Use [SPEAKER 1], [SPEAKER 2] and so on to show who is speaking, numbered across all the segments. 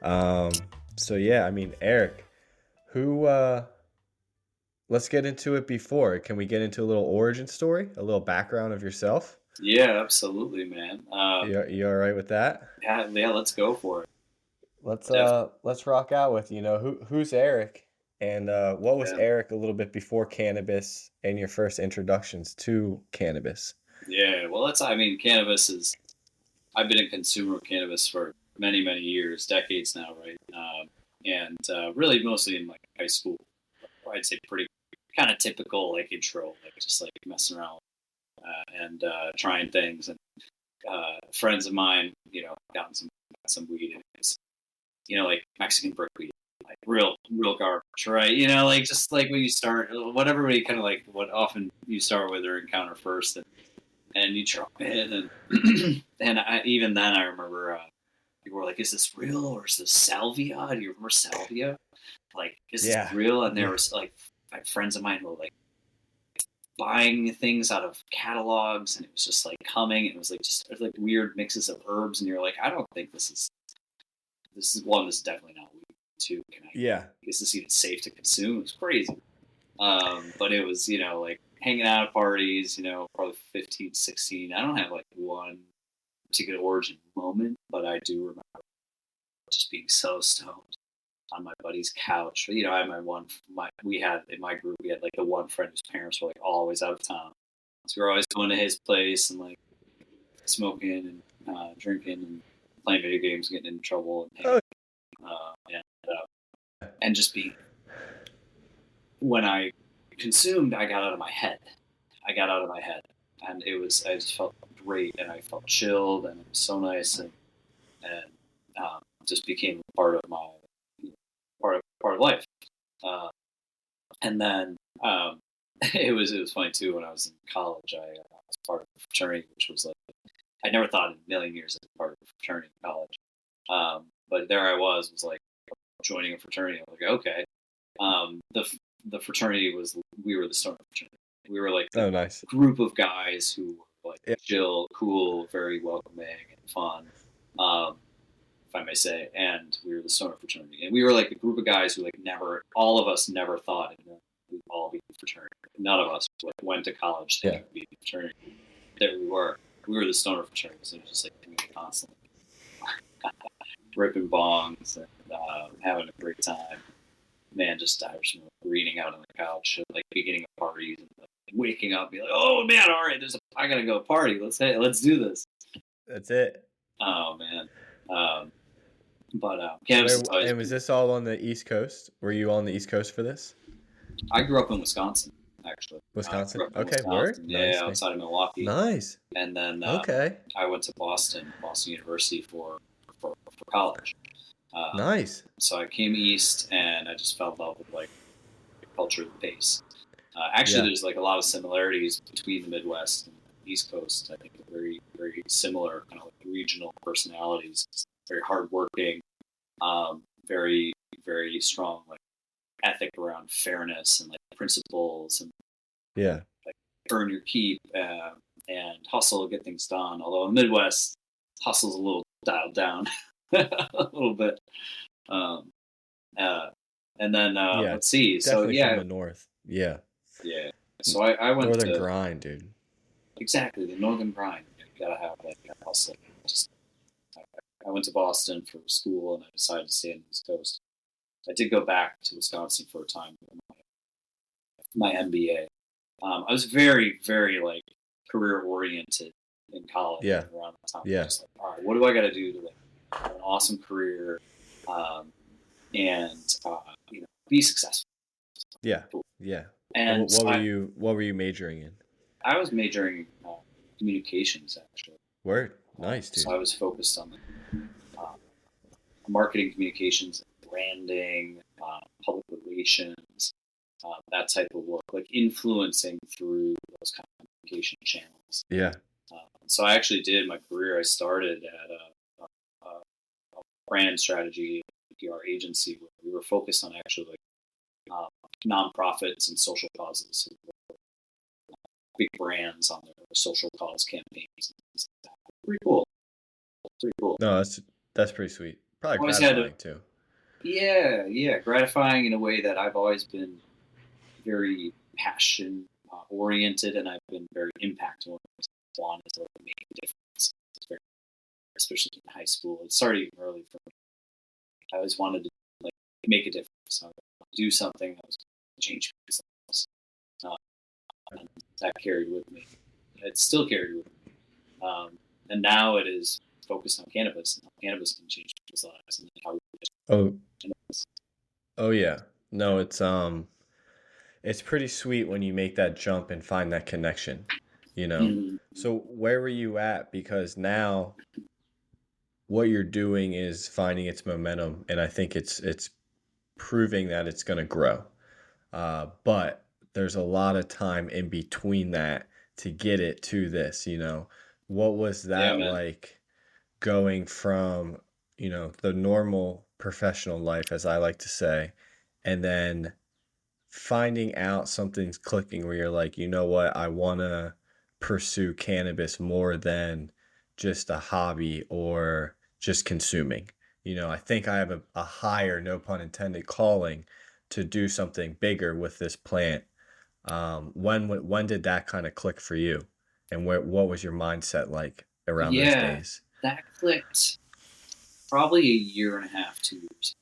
[SPEAKER 1] So yeah, I mean, Eric, who let's get into it before. Can we get into a little origin story, a little background of yourself?
[SPEAKER 2] Yeah, absolutely, man.
[SPEAKER 1] You all right with that?
[SPEAKER 2] Yeah, let's go for it.
[SPEAKER 1] Let's
[SPEAKER 2] Definitely.
[SPEAKER 1] let's rock out with, who's Eric and what was
[SPEAKER 2] Yeah.
[SPEAKER 1] Eric a little bit before cannabis and your first introductions to cannabis?
[SPEAKER 2] Yeah. Well, I mean, cannabis is. I've been a consumer of cannabis for many, many years, decades now, right? And really, mostly in like high school. I'd say pretty kind of typical like intro, like just like messing around and trying things. And friends of mine, got some weed, and it's like Mexican brick weed, like real garbage, right? Like just like when you start, what everybody kind of like, what often you start with or encounter first, and you try it, and even then I remember people were like, "Is this real or is this salvia? Do you remember salvia? Like, is this
[SPEAKER 1] Yeah.
[SPEAKER 2] real?" And there
[SPEAKER 1] Yeah.
[SPEAKER 2] was like friends of mine who were like buying things out of catalogs, and it was just like coming. It was like just it was like weird mixes of herbs, and you're like, I don't think this is definitely not weed. Two,
[SPEAKER 1] Yeah.
[SPEAKER 2] is this even safe to consume? It's crazy. But it was, like hanging out at parties, probably 15, 16. I don't have like one particular origin moment, but I do remember just being so stoned on my buddy's couch. I had we had in my group, we had like the one friend whose parents were like always out of town. So we were always going to his place and like smoking and drinking and playing video games, getting in trouble and hanging
[SPEAKER 1] Oh,
[SPEAKER 2] and just being when I consumed, I got out of my head. I got out of my head, and I just felt great, and I felt chilled, and it was so nice, and just became part of my part of life. Uh, and then it was funny too. When I was in college, I was part of a fraternity, which was like I never thought in a million years I'd be part of a fraternity in college. But there I was like joining a fraternity. I was like, okay. The fraternity was we were the stoner fraternity. We were like the
[SPEAKER 1] oh, nice.
[SPEAKER 2] group of guys who were like
[SPEAKER 1] Yeah.
[SPEAKER 2] chill, cool, very welcoming and fun, if I may say. And we were the stoner fraternity, and we were like a group of guys who like never, all of us never thought we'd all be in fraternity. None of us like went to college
[SPEAKER 1] Yeah.
[SPEAKER 2] thinking we'd be in fraternity. There we were. We were the stoner fraternity, so it was just like doing it constantly, ripping bongs and having a great time. Man, just Irish reading out on the couch, like beginning of parties, and like, waking up, be like, "Oh man, all right, I gotta go party. Let's do this."
[SPEAKER 1] That's it.
[SPEAKER 2] Oh man, um, but cannabis has always
[SPEAKER 1] And was
[SPEAKER 2] been.
[SPEAKER 1] this all on the East Coast? Were you on the East Coast for this?
[SPEAKER 2] I grew up in Wisconsin, actually. I
[SPEAKER 1] Wisconsin?
[SPEAKER 2] grew up in
[SPEAKER 1] Okay, word.
[SPEAKER 2] Wisconsin, yeah,
[SPEAKER 1] Nice, nice.
[SPEAKER 2] outside of Milwaukee,
[SPEAKER 1] Nice.
[SPEAKER 2] and then
[SPEAKER 1] Okay.
[SPEAKER 2] I went to Boston University for college.
[SPEAKER 1] Nice.
[SPEAKER 2] So I came east, and I just fell in love with like the culture, the pace. Actually,
[SPEAKER 1] Yeah.
[SPEAKER 2] there's like a lot of similarities between the Midwest and the East Coast. I think they're very, very similar, kind of like regional personalities. Very hardworking, very, very strong like ethic around fairness and like principles and
[SPEAKER 1] Yeah.
[SPEAKER 2] like earn your keep and hustle, get things done. Although in the Midwest, hustle's a little dialed down a little bit. Um, uh, and then
[SPEAKER 1] Yeah.
[SPEAKER 2] let's see. So
[SPEAKER 1] Definitely from
[SPEAKER 2] yeah,
[SPEAKER 1] the north. Yeah.
[SPEAKER 2] yeah. So I went
[SPEAKER 1] Northern
[SPEAKER 2] to
[SPEAKER 1] grind, dude.
[SPEAKER 2] exactly the northern grind. You gotta have like a hustle. Just I, I went to Boston for school, and I decided to stay on the East Coast. I did go back to Wisconsin for a time for my MBA. I was very, very like career oriented in college
[SPEAKER 1] Yeah.
[SPEAKER 2] around that time.
[SPEAKER 1] Yeah.
[SPEAKER 2] Just like, all right, what do I got to do to like have an awesome career um, and be successful?
[SPEAKER 1] Yeah. Yeah. And
[SPEAKER 2] And so
[SPEAKER 1] what were you majoring in?
[SPEAKER 2] I was majoring in communications actually.
[SPEAKER 1] Word. Nice,
[SPEAKER 2] So
[SPEAKER 1] dude.
[SPEAKER 2] I was focused on uh, marketing, communications, branding, public relations, that type of work, like influencing through those kind of communication channels.
[SPEAKER 1] Yeah.
[SPEAKER 2] So I actually did my career. I started at a brand strategy PR agency where we were focused on actually like nonprofits and social causes. So big brands on their social cause campaigns. Pretty cool. Pretty cool.
[SPEAKER 1] No, that's pretty sweet. Probably
[SPEAKER 2] always had to,
[SPEAKER 1] gratifying too.
[SPEAKER 2] yeah, gratifying in a way that I've always been very passion oriented, and I've been very impact oriented. Wanted to make a difference, especially in high school. It started even early for me. I always wanted to like make a difference. I wanted to do something that was going to change people's lives. And that carried with me. It's still carried with me. And now it is focused on cannabis, and how cannabis can change people's lives, and how we
[SPEAKER 1] Oh,
[SPEAKER 2] cannabis.
[SPEAKER 1] oh yeah. No, it's pretty sweet when you make that jump and find that connection, you know.
[SPEAKER 2] Mhm.
[SPEAKER 1] So where were you at? Because now what you're doing is finding its momentum, and I think it's proving that it's going to grow. But there's a lot of time in between that to get it to this, you know. What was
[SPEAKER 2] Yeah,
[SPEAKER 1] that
[SPEAKER 2] man.
[SPEAKER 1] like going from, the normal professional life, as I like to say, and then finding out something's clicking where you're like, you know what, I want to pursue cannabis more than just a hobby or just consuming. I think I have a higher, no pun intended, calling to do something bigger with this plant. When did that kind of click for you? And what was your mindset like around those
[SPEAKER 2] Yeah,
[SPEAKER 1] days?
[SPEAKER 2] that clicked probably a year and a half, 2 years.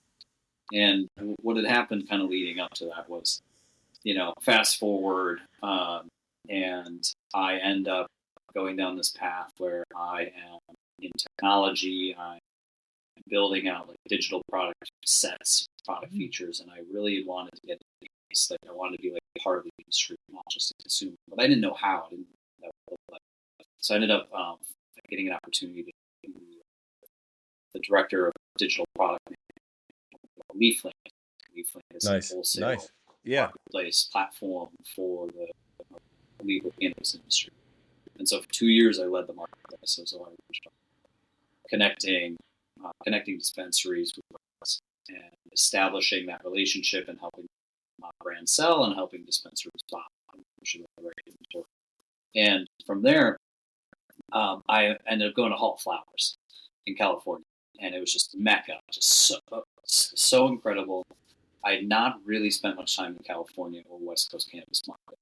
[SPEAKER 2] And what had happened kind of leading up to that was, fast forward, and I end up going down this path where I am in technology. I'm building out like digital product sets, product features, and I really wanted to get into this. Like I wanted to be like part of the industry, not just a consumer. But I didn't know how. I didn't know what it looked like. So I ended up getting an opportunity to be the director of digital product management, Leafland. Leafland is a
[SPEAKER 1] Nice,
[SPEAKER 2] wholesale
[SPEAKER 1] nice. Yeah,
[SPEAKER 2] marketplace platform for the legal cannabis industry. And so for 2 years, I led the marketplace. So I was connecting connecting dispensaries with brands and establishing that relationship and helping brands sell and helping dispensaries buy. And from there, I ended up going to Hall Flowers in California, and it was just mecca, just so incredible. I had not really spent much time in California or West Coast cannabis market.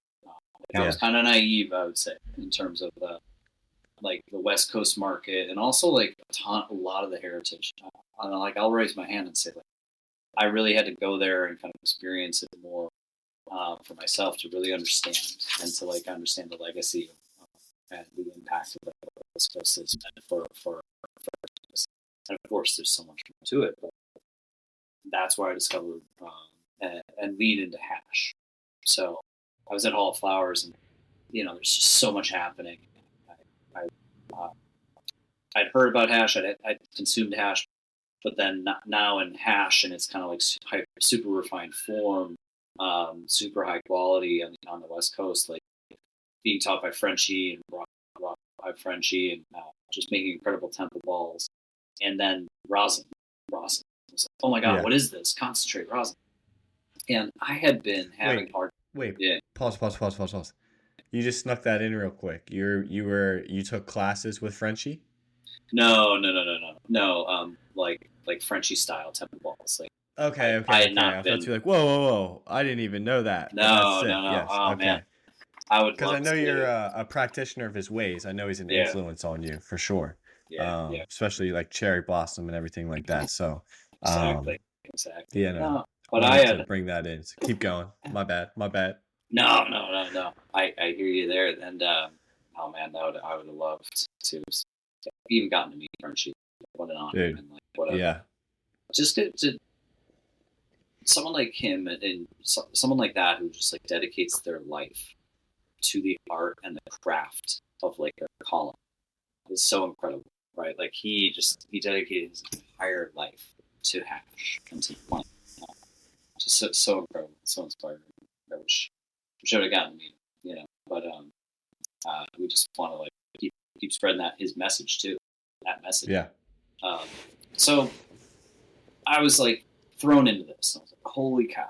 [SPEAKER 2] I was
[SPEAKER 1] yeah,
[SPEAKER 2] kind of naive, I would say, in terms of the West Coast market, and also like a lot of the heritage. Like I'll raise my hand and say like I really had to go there and kind of experience it more for myself to really understand and to like understand the legacy and the impact of the West Coast has been for and of course there's so much more to it, but that's where I discovered and lead into hash. So I was at Hall of Flowers, and there's just so much happening. I, uh, I'd heard about hash. I'd consumed hash, but then now in hash, and it's kind of like super refined form, super high quality on the West Coast, like being taught by Frenchie and brought by Frenchie, and just making incredible temple balls, and then rosin. I was like, oh my god,
[SPEAKER 1] yeah.
[SPEAKER 2] what is this? Concentrate rosin. And I had been having
[SPEAKER 1] Wait,
[SPEAKER 2] hard.
[SPEAKER 1] wait.
[SPEAKER 2] Yeah.
[SPEAKER 1] Pause, pause, pause, pause, pause. You just snuck that in real quick. You took classes with Frenchie?
[SPEAKER 2] No, no, no, no, no, no. Like Frenchy style temple balls. Like
[SPEAKER 1] Okay,
[SPEAKER 2] I
[SPEAKER 1] okay,
[SPEAKER 2] had
[SPEAKER 1] okay.
[SPEAKER 2] not
[SPEAKER 1] I thought
[SPEAKER 2] been.
[SPEAKER 1] you were like, whoa, whoa, whoa. I didn't even know that, but that's
[SPEAKER 2] No, no,
[SPEAKER 1] sick.
[SPEAKER 2] no.
[SPEAKER 1] Yes,
[SPEAKER 2] Oh man,
[SPEAKER 1] okay.
[SPEAKER 2] I would
[SPEAKER 1] Because I
[SPEAKER 2] love
[SPEAKER 1] know you're
[SPEAKER 2] to.
[SPEAKER 1] a practitioner of his ways. I know he's an
[SPEAKER 2] Yeah,
[SPEAKER 1] influence on you for sure.
[SPEAKER 2] yeah, yeah.
[SPEAKER 1] Especially like cherry blossom and everything like that. So,
[SPEAKER 2] Exactly,
[SPEAKER 1] um,
[SPEAKER 2] exactly.
[SPEAKER 1] yeah, no,
[SPEAKER 2] No, but I
[SPEAKER 1] wanted to
[SPEAKER 2] had
[SPEAKER 1] bring that in. So keep going. My bad, my bad.
[SPEAKER 2] no, no, no, no. I hear you there, and oh man, I would have loved to have even gotten to meet Frenchy. What an honor,
[SPEAKER 1] Dude,
[SPEAKER 2] and like what a
[SPEAKER 1] yeah,
[SPEAKER 2] just to someone like him and someone like that who just like dedicates their life to the art and the craft of like their calling is so incredible, right? Like he dedicated his entire life to hash and to plant. Just so incredible, so inspiring. I wish I would have gotten to meet him, But we just want to like keep spreading his message too, that message.
[SPEAKER 1] yeah,
[SPEAKER 2] Um, so I was like thrown into this. I was like, holy cow!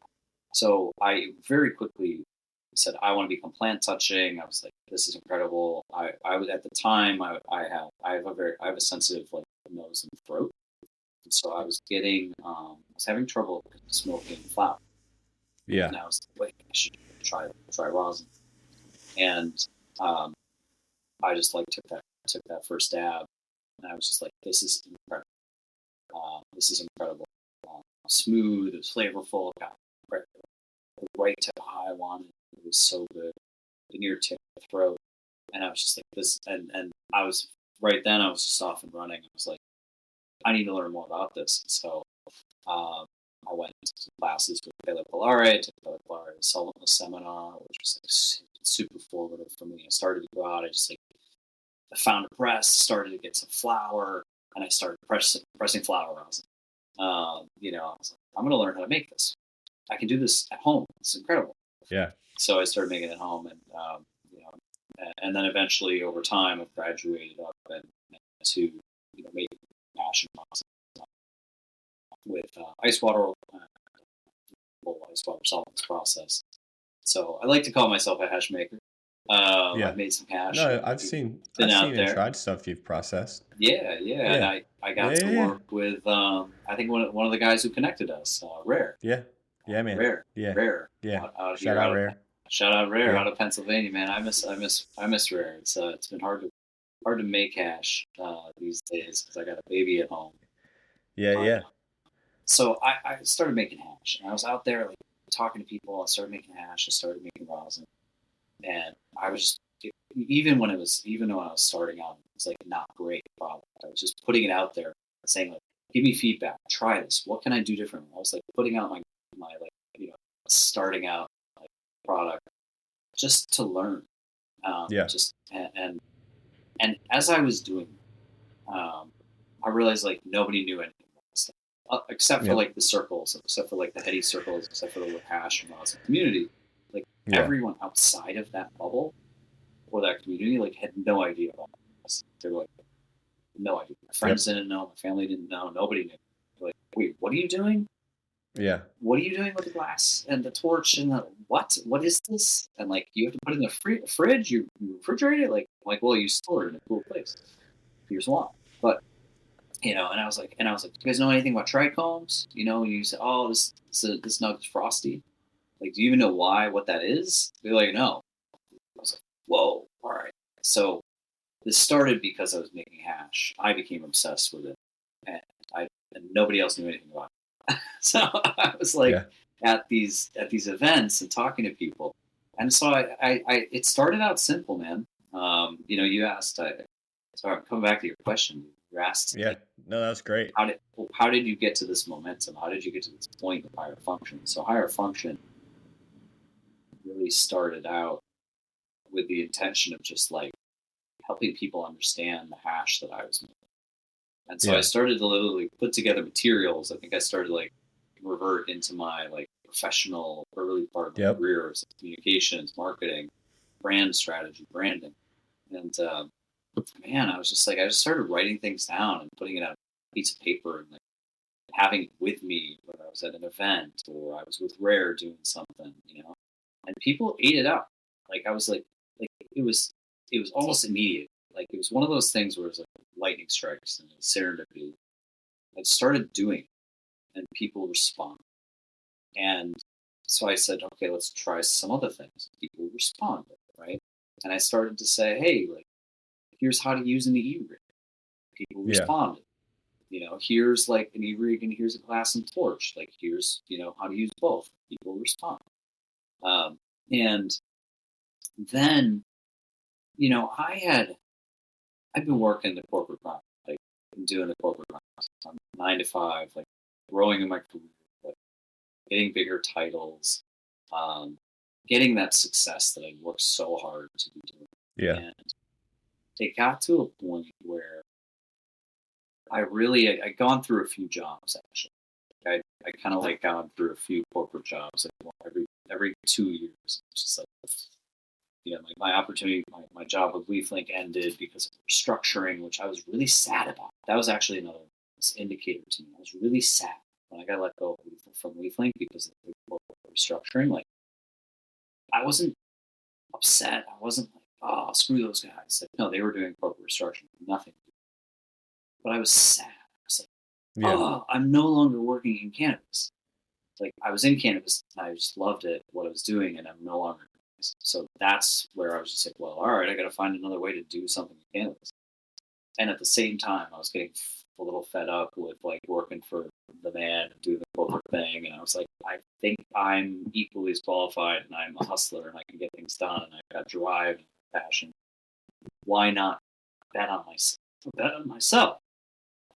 [SPEAKER 2] So I very quickly said, I want to become plant touching. I was like, this is incredible. I was at the time, I have a sensitive like nose and throat, So I was I was having trouble smoking flower,
[SPEAKER 1] Yeah.
[SPEAKER 2] and I was like, wait, I should try rosin. And um, I just like took that first dab, and I was just like, this is incredible. This is incredible. Smooth, it was flavorful, got right, the right type of high I wanted. It was so good. The near tip of the throat, and I was just like this, and I was right then. I was just off and running. I was like, I need to learn more about this. So um, I went to classes with Pele Polare, took Pele Polare's seminar, which was like super formative for me. I started to go out. I found a press, started to get some flour, and I started pressing flour rosin. I was like, I'm going to learn how to make this. I can do this at home. It's incredible.
[SPEAKER 1] Yeah.
[SPEAKER 2] So I started making it at home, and then eventually over time, I've graduated up and to make hash and rosin with ice water, ice water solvents process. So I like to call myself a hash maker.
[SPEAKER 1] Yeah.
[SPEAKER 2] I've made some hash.
[SPEAKER 1] No,
[SPEAKER 2] Been
[SPEAKER 1] I've
[SPEAKER 2] out
[SPEAKER 1] seen and
[SPEAKER 2] there.
[SPEAKER 1] tried stuff you've processed.
[SPEAKER 2] Yeah, and
[SPEAKER 1] Yeah.
[SPEAKER 2] I got
[SPEAKER 1] Yeah,
[SPEAKER 2] to
[SPEAKER 1] yeah, yeah.
[SPEAKER 2] work with I think one of the guys who connected us, Rare,
[SPEAKER 1] Yeah. Yeah, man.
[SPEAKER 2] Rare,
[SPEAKER 1] Yeah.
[SPEAKER 2] Rare,
[SPEAKER 1] Yeah.
[SPEAKER 2] out
[SPEAKER 1] Shout
[SPEAKER 2] here
[SPEAKER 1] out
[SPEAKER 2] out of
[SPEAKER 1] Rare.
[SPEAKER 2] shout out Rare
[SPEAKER 1] Yeah.
[SPEAKER 2] out of Pennsylvania, man. I miss Rare. It's been hard to make hash these days because I got a baby at home.
[SPEAKER 1] Yeah,
[SPEAKER 2] But
[SPEAKER 1] yeah.
[SPEAKER 2] so I started making hash, and I was out there like talking to people. I started making hash. I started making rosin, and I was just even when I was starting out, it was like not great product. I was just putting it out there, saying like, "Give me feedback. Try this. What can I do differently?" I was like putting out my like starting out like product just to learn.
[SPEAKER 1] Yeah.
[SPEAKER 2] Just and as I was doing, I realized like nobody knew anything about this stuff, except for
[SPEAKER 1] Yep.
[SPEAKER 2] like the circles, except for like the heady circles, except for the hash and rosin community. Like
[SPEAKER 1] Yeah.
[SPEAKER 2] everyone outside of that bubble or that community like had no idea about this. They were like, no idea. My friends
[SPEAKER 1] Yep.
[SPEAKER 2] didn't know. My family didn't know. Nobody knew. They're like, wait, what are you doing?
[SPEAKER 1] Yeah.
[SPEAKER 2] What are you doing with the glass and the torch and the what? What is this? And like, you have to put it in the fridge. You refrigerate it. Like, well, you store it in a cool place. Here's why. But and I was like, do you guys know anything about trichomes? You say, oh, this nug's frosty. Like, do you even know what that is? They're like, no. I was like, whoa, all right. So this started because I was making hash. I became obsessed with it, and and nobody else knew anything about it. So I was like
[SPEAKER 1] Yeah.
[SPEAKER 2] at these events and talking to people, and so it started out simple, man. You asked. Sorry, I'm coming back to your question. You asked
[SPEAKER 1] Yeah.
[SPEAKER 2] like,
[SPEAKER 1] No, that's great.
[SPEAKER 2] how did you get to this momentum? How did you get to this point of higher function? So higher function really started out with the intention of just like helping people understand the hash that I was making. And so I
[SPEAKER 1] Yeah.
[SPEAKER 2] started to literally put together materials. I think I started like revert into my like professional early part of my
[SPEAKER 1] Yep.
[SPEAKER 2] career, was communications, marketing, brand strategy, branding. And man, I just started writing things down and putting it on a piece of paper and like having it with me, whether I was at an event or I was with Rare doing something. And people ate it up. Like I was like it was almost immediate. Like it was one of those things where it was like lightning strikes and serendipity. I started doing it and people respond. And so I said, okay, let's try some other things. People responded, right? And I started to say, hey, like, here's how to use an e-rig. People
[SPEAKER 1] Yeah.
[SPEAKER 2] responded. Here's like an e-rig and here's a glass and torch. Like, here's, how to use both. People respond. And then, I've been working the corporate grind, like, been doing the corporate grind. I'm 9 to 5, like, growing in my career, like, getting bigger titles, um, getting that success that I worked so hard to be doing.
[SPEAKER 1] Yeah.
[SPEAKER 2] And it got to a point where I'd gone through a few jobs actually. I kind of like gone through a few corporate jobs like every 2 years. It's just like like my opportunity, my job with LeafLink ended because of restructuring, which I was really sad about. That was actually another indicator to me. I was really sad when I got let go from LeafLink because of the corporate restructuring. Like I wasn't upset. I wasn't like, oh, screw those guys. Like, no, they were doing corporate restructuring, nothing. But I was sad. I was like,
[SPEAKER 1] Yeah.
[SPEAKER 2] oh, I'm no longer working in cannabis. Like I was in cannabis and I just loved it, what I was doing, and I'm no longer. So that's where I was just like, well, all right, I got to find another way to do something in cannabis. And at the same time, I was getting a little fed up with like working for the man and doing the corporate thing. And I was like, I think I'm equally as qualified and I'm a hustler and I can get things done and I've got drive and passion. Why not bet on myself? Bet on myself.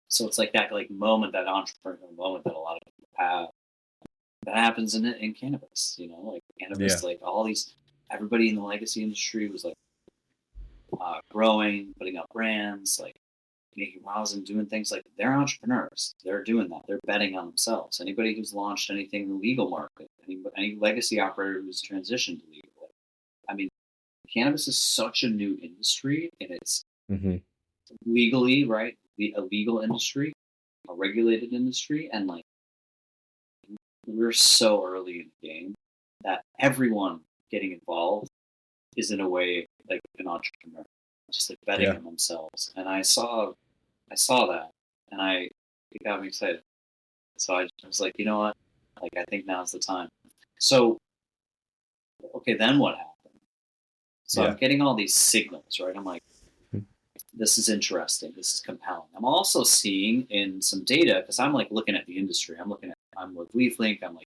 [SPEAKER 2] So it's like that like moment, that entrepreneurial moment that a lot of people have. That happens in cannabis, like
[SPEAKER 1] Yeah.
[SPEAKER 2] cannabis, like all these, everybody in the legacy industry was like growing, putting up brands, like making wows and doing things like they're entrepreneurs. They're doing that. They're betting on themselves. Anybody who's launched anything in the legal market, any legacy operator who's transitioned to legal, I mean, cannabis is such a new industry and it's
[SPEAKER 1] Hmm.
[SPEAKER 2] legally, right? A legal industry, a regulated industry. And like, we're so early in the game that everyone getting involved is in a way like an entrepreneur, just like betting
[SPEAKER 1] Yeah.
[SPEAKER 2] on themselves. And I saw that, and it got me excited. So I was like, you know what? Like I think now's the time. So okay, then what happened? So I'm
[SPEAKER 1] Yeah.
[SPEAKER 2] getting all these signals, right? I'm like, this is interesting. This is compelling. I'm also seeing in some data because I'm like looking at the industry. I'm with LeafLink. I'm like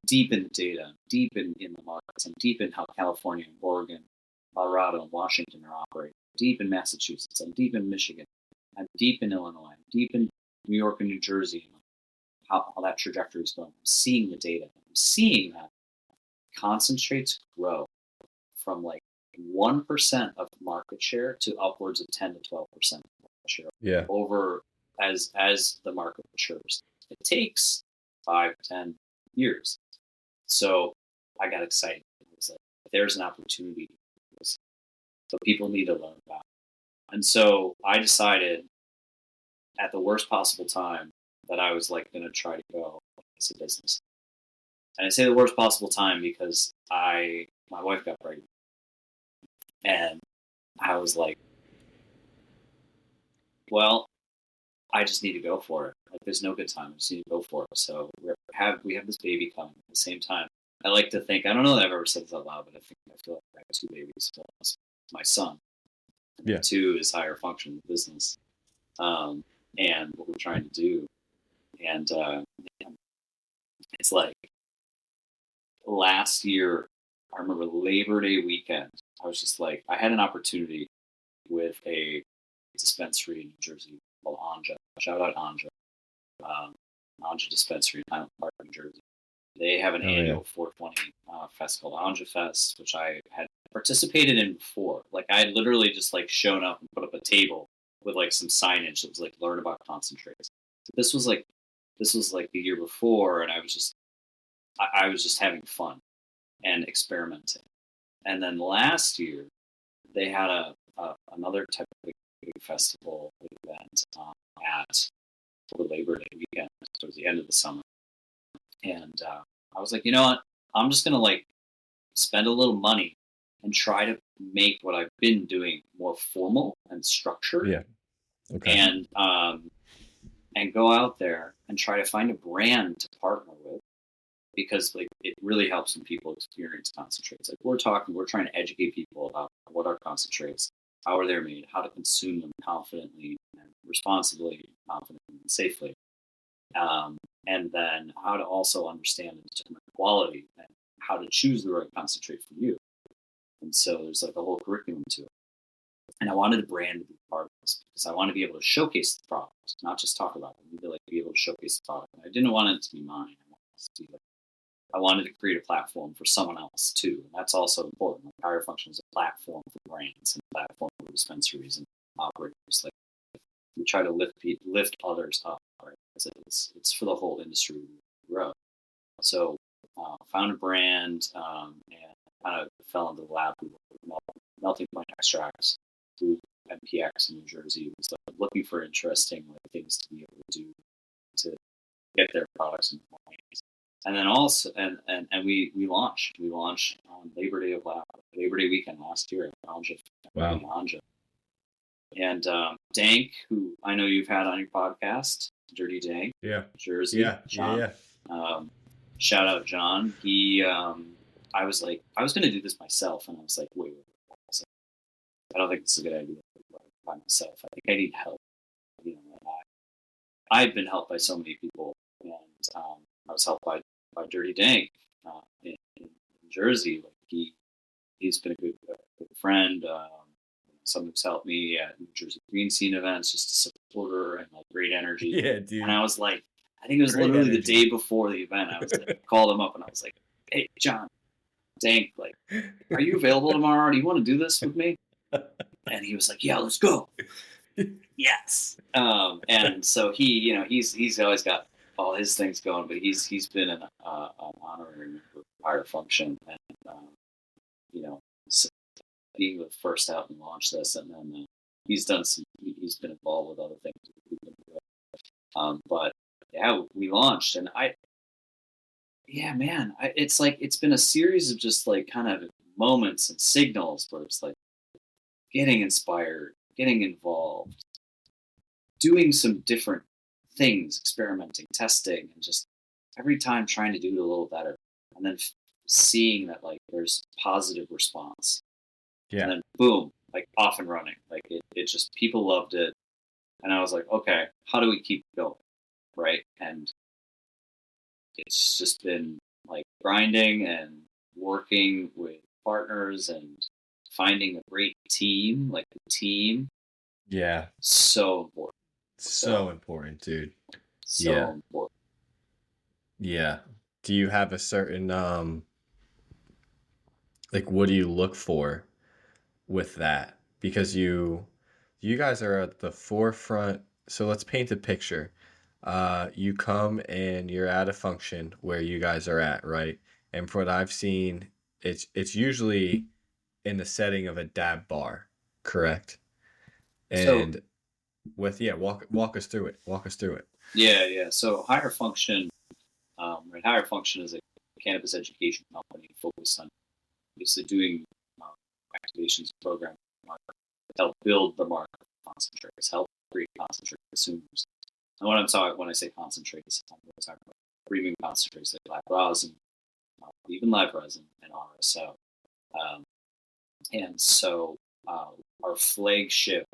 [SPEAKER 2] deep in the data, deep in the markets. I'm deep in how California and Oregon, Colorado and Washington are operating. Deep in Massachusetts. I'm deep in Michigan. I'm deep in Illinois. I'm deep in New York and New Jersey. How that trajectory is going. I'm seeing the data. I'm seeing that concentrates grow from like 1% of market share to upwards of 10 to 12% market share
[SPEAKER 1] Yeah.
[SPEAKER 2] over as the market matures. It takes 5 to 10 years. So I got excited. It was like, there's an opportunity. So people need to learn about it. And so I decided at the worst possible time that I was like going to try to go as a business. And I say the worst possible time because my wife got pregnant, and I was like, well, I just need to go for it. Like, there's no good time. I just need to go for it. So we have this baby coming at the same time. I like to think, I don't know that I've ever said this out loud, but I feel like I have two babies. So it's my son, and then
[SPEAKER 1] Yeah.
[SPEAKER 2] two is higher function business, um, and what we're trying to do. And it's like last year, I remember Labor Day weekend. I was just like, I had an opportunity with a dispensary in New Jersey called Anja. Shout out Anja. Anja Dispensary in Highland Park, New Jersey. They have an
[SPEAKER 1] Oh yeah.
[SPEAKER 2] annual 420 fest called Anja Fest, which I had participated in before. Like I had literally just like shown up and put up a table with like some signage that was like learn about concentrates. This was like the year before, and I was just having fun and experimenting. And then last year they had another type of big festival event at for Labor Day weekend towards the end of the summer. And I was like, you know what? I'm just gonna like spend a little money and try to make what I've been doing more formal and structured,
[SPEAKER 1] Yeah. Okay.
[SPEAKER 2] and go out there and try to find a brand to partner with because like it really helps when people experience concentrates. Like we're trying to educate people about what are concentrates, how are they made, how to consume them confidently and responsibly, confidently and safely, and then how to also understand and determine quality and how to choose the right concentrate for you. And so there's like a whole curriculum to it. And I wanted the brand to be part of this because I want to be able to showcase the product, not just talk about it. I need to like be able to showcase the product. And I didn't want it to be mine. I wanted to create a platform for someone else too. And that's also important. Like Higher Function is a platform for brands and a platform for dispensaries and operators. Like we try to lift others up. Right? It's for the whole industry to grow. So found a brand and kind of fell into the lab with melting point extracts through MPX in New Jersey. Was like looking for interesting like things to be able to do to get their products in the market. And then also, and we launched. We launched on Labor Day weekend last year at
[SPEAKER 1] Wow.
[SPEAKER 2] Anja. And Dank, who I know you've had on your podcast, Dirty Dank,
[SPEAKER 1] Yeah.
[SPEAKER 2] Jersey,
[SPEAKER 1] Yeah. Yeah.
[SPEAKER 2] John.
[SPEAKER 1] Yeah.
[SPEAKER 2] Um, Shout out John. I was like, I was going to do this myself, and I was like, wait. I was like, I don't think this is a good idea by myself. I think I need help. You know, and I've been helped by so many people, and I was helped by Dirty Dank in Jersey. Like he's been a good friend. Someone who's helped me at New Jersey Green Scene events, just a supporter and like great energy.
[SPEAKER 1] Yeah,
[SPEAKER 2] And
[SPEAKER 1] dude.
[SPEAKER 2] I was like, I think it was
[SPEAKER 1] Great
[SPEAKER 2] literally the
[SPEAKER 1] energy.
[SPEAKER 2] day before the event. I was like, called him up and I was like, hey, John, Dank, like, are you available tomorrow? Do you want to do this with me? And he was like, yeah, let's go. Yes. And so he's always got all his things going, but he's been an honorary member of Higher Function, and you know, s- being the first out and launch this, and then he's been involved with other things. But yeah, we launched, and yeah, man, it's like it's been a series of just like kind of moments and signals where it's like getting inspired, getting involved, doing some different things, experimenting, testing, and just every time trying to do it a little better. And then seeing that like there's positive response. And
[SPEAKER 1] Yeah.
[SPEAKER 2] then boom, like off and running. Like it just, people loved it. And I was like, okay, how do we keep going? Right. And it's just been like grinding and working with partners and finding a great team, like the team.
[SPEAKER 1] Yeah.
[SPEAKER 2] So important. So,
[SPEAKER 1] So important, dude.
[SPEAKER 2] so
[SPEAKER 1] Yeah.
[SPEAKER 2] important.
[SPEAKER 1] Yeah. Do you have a certain like what do you look for with that? Because you guys are at the forefront. So let's paint a picture. You come and you're at a function where you guys are at, right? And from what I've seen, it's usually in the setting of a dab bar, correct?
[SPEAKER 2] So
[SPEAKER 1] And with yeah, walk us through it. Walk us through it.
[SPEAKER 2] yeah. So Higher Function, right? Higher Function is a cannabis education company focused on obviously doing um, activations and programs to help build the market for concentrates, help create concentrate consumers. And what I'm talking when I say concentrates, I'm talking about premium concentrates like live rosin, even live resin, and RSO. Um, and so our flagship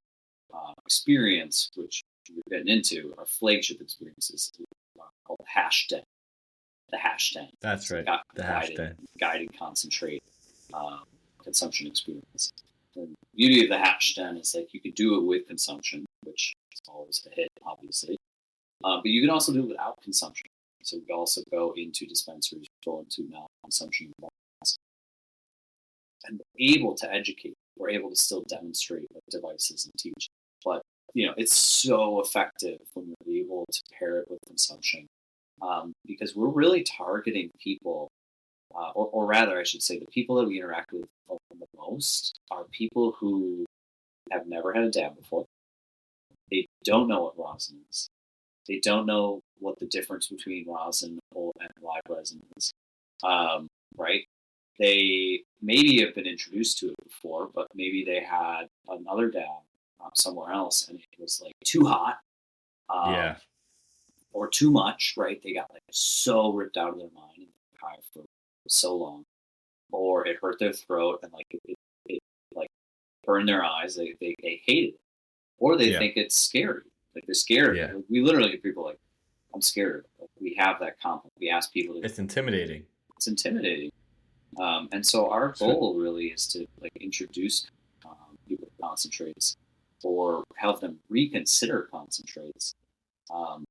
[SPEAKER 2] experience, which you're getting into, our flagship experience is called Hash Den. The Hash Den.
[SPEAKER 1] That's
[SPEAKER 2] It's a
[SPEAKER 1] right. The hash
[SPEAKER 2] guided
[SPEAKER 1] den.
[SPEAKER 2] guided concentrate um, consumption experience. The beauty of the Hash Den is like you could do it with consumption, which is always a hit, obviously. But you can also do it without consumption. So we also go into dispensaries, go into non-consumption environments, and we're able to educate. We're able to still demonstrate like devices and teach. But it's so effective when we're able to pair it with consumption, because we're really targeting people, or rather, I should say, the people that we interact with the most are people who have never had a dab before. They don't know what rosin is. They don't know what the difference between rosin and live resin is. Right? They maybe have been introduced to it before, but maybe they had another dab somewhere else, and it was like too hot, um,
[SPEAKER 1] Yeah.
[SPEAKER 2] or too much. Right? They got like so ripped out of their mind and high for so long, or it hurt their throat and like it like burned their eyes. They hated it, or they
[SPEAKER 1] Yeah.
[SPEAKER 2] think it's scary. Like they're scared.
[SPEAKER 1] Yeah.
[SPEAKER 2] We literally get people like, I'm scared. Like, we have that conflict. We ask people to.
[SPEAKER 1] It's intimidating.
[SPEAKER 2] It's intimidating. And so our
[SPEAKER 1] So,
[SPEAKER 2] goal really is to like introduce people to concentrates, or help them reconsider concentrates,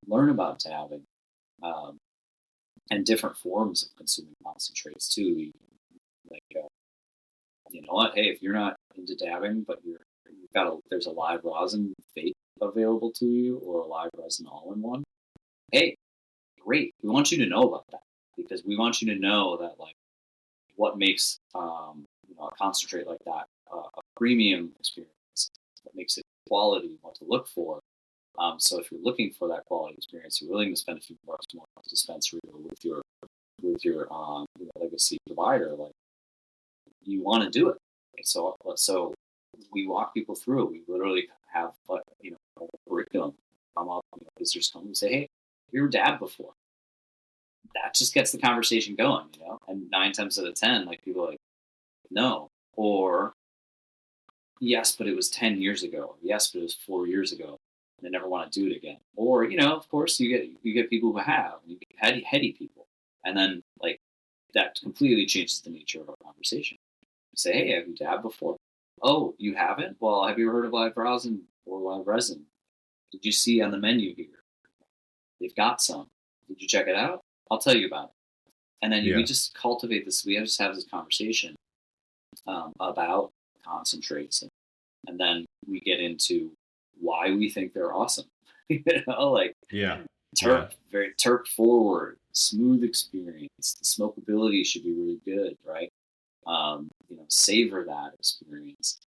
[SPEAKER 2] learn about dabbing, um, and different forms of consuming concentrates too. Like, you know what? Hey, if you're not into dabbing, but there's a live rosin vape available to you, or a live resin all-in-one. Hey, great. We want you to know about that, because we want you to know that like what makes a concentrate like that a premium experience, what makes it quality, what to look for. So if you're looking for that quality experience, you're willing to spend a few bucks more at the dispensary or with your legacy provider, like you want to do it. So we walk people through it. We literally have a curriculum come up, visitors come and say, "Hey, have you ever dabbed before?" That just gets the conversation going. And 9 times out of 10, like people are like, "No," or "Yes, but it was 10 years ago." Or, "Yes, but it was 4 years ago, and I never want to do it again." Or of course, you get people who have, you get heady people, and then like that completely changes the nature of our conversation. Say, "Hey, have you dabbed before?" "Oh, you haven't? Well, have you ever heard of live rosin or live resin? Did you see on the menu here? They've got some. Did you check it out? I'll tell you about it." And then we
[SPEAKER 1] Yeah.
[SPEAKER 2] just cultivate this. We just have this conversation about concentrates, and then we get into why we think they're awesome. Like
[SPEAKER 1] Yeah. Yeah.
[SPEAKER 2] very terp forward, smooth experience. The smokability should be really good, right? Savor that experience.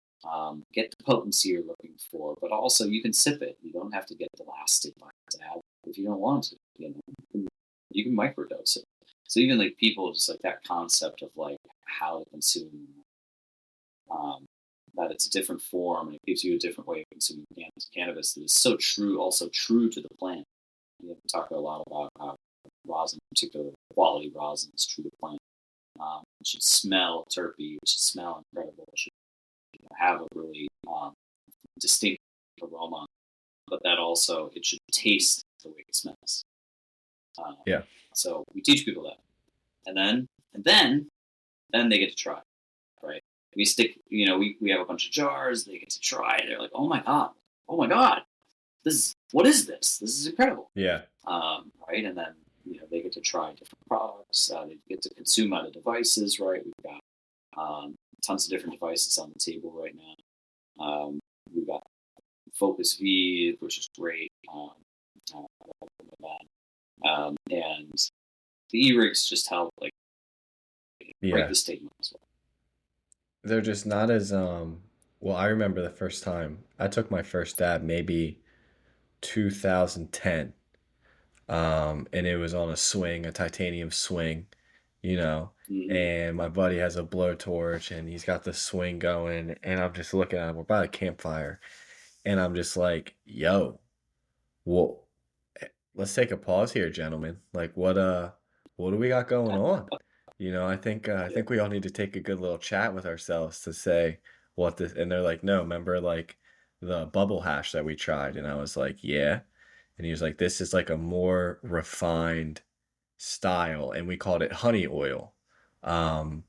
[SPEAKER 2] Get the potency you're looking for, but also you can sip it. You don't have to get the last stick by tab if you don't want to. You can microdose it. So even like people just like that concept of like how to consume, um, that it's a different form and it gives you a different way of consuming cannabis that is so true, also true to the plant. We talk a lot about how rosin, particular quality rosin, is true to the plant. It should smell terpy. It should smell incredible. It should have a really distinct aroma, but that also it should taste the way it smells. Um,
[SPEAKER 1] Yeah.
[SPEAKER 2] so we teach people that, and then they get to try, right? We stick, we have a bunch of jars. They get to try. They're like, oh my god, what is this? This is incredible,
[SPEAKER 1] Yeah.
[SPEAKER 2] right? And then they get to try different products. They get to consume other devices, right? We've got tons of different devices on the table right now. We've got Focus V, which is great. And the e-rigs just help like break
[SPEAKER 1] Yeah.
[SPEAKER 2] the stigma as well.
[SPEAKER 1] They're just not as well, I remember the first time I took my first dab, maybe 2010. And it was on a swing, a titanium swing, you know.
[SPEAKER 2] Mm-hmm.
[SPEAKER 1] And my buddy has a blowtorch and he's got the swing going, and I'm just looking at him. We're by a campfire, and I'm just like, yo, well, let's take a pause here, gentlemen. Like, what do we got going on? I
[SPEAKER 2] Yeah,
[SPEAKER 1] think we all need to take a good little chat with ourselves to say what this. And they're like, no, remember like the bubble hash that we tried, and I was like, yeah. And he was like, this is like a more refined style, and we called it honey oil. Um,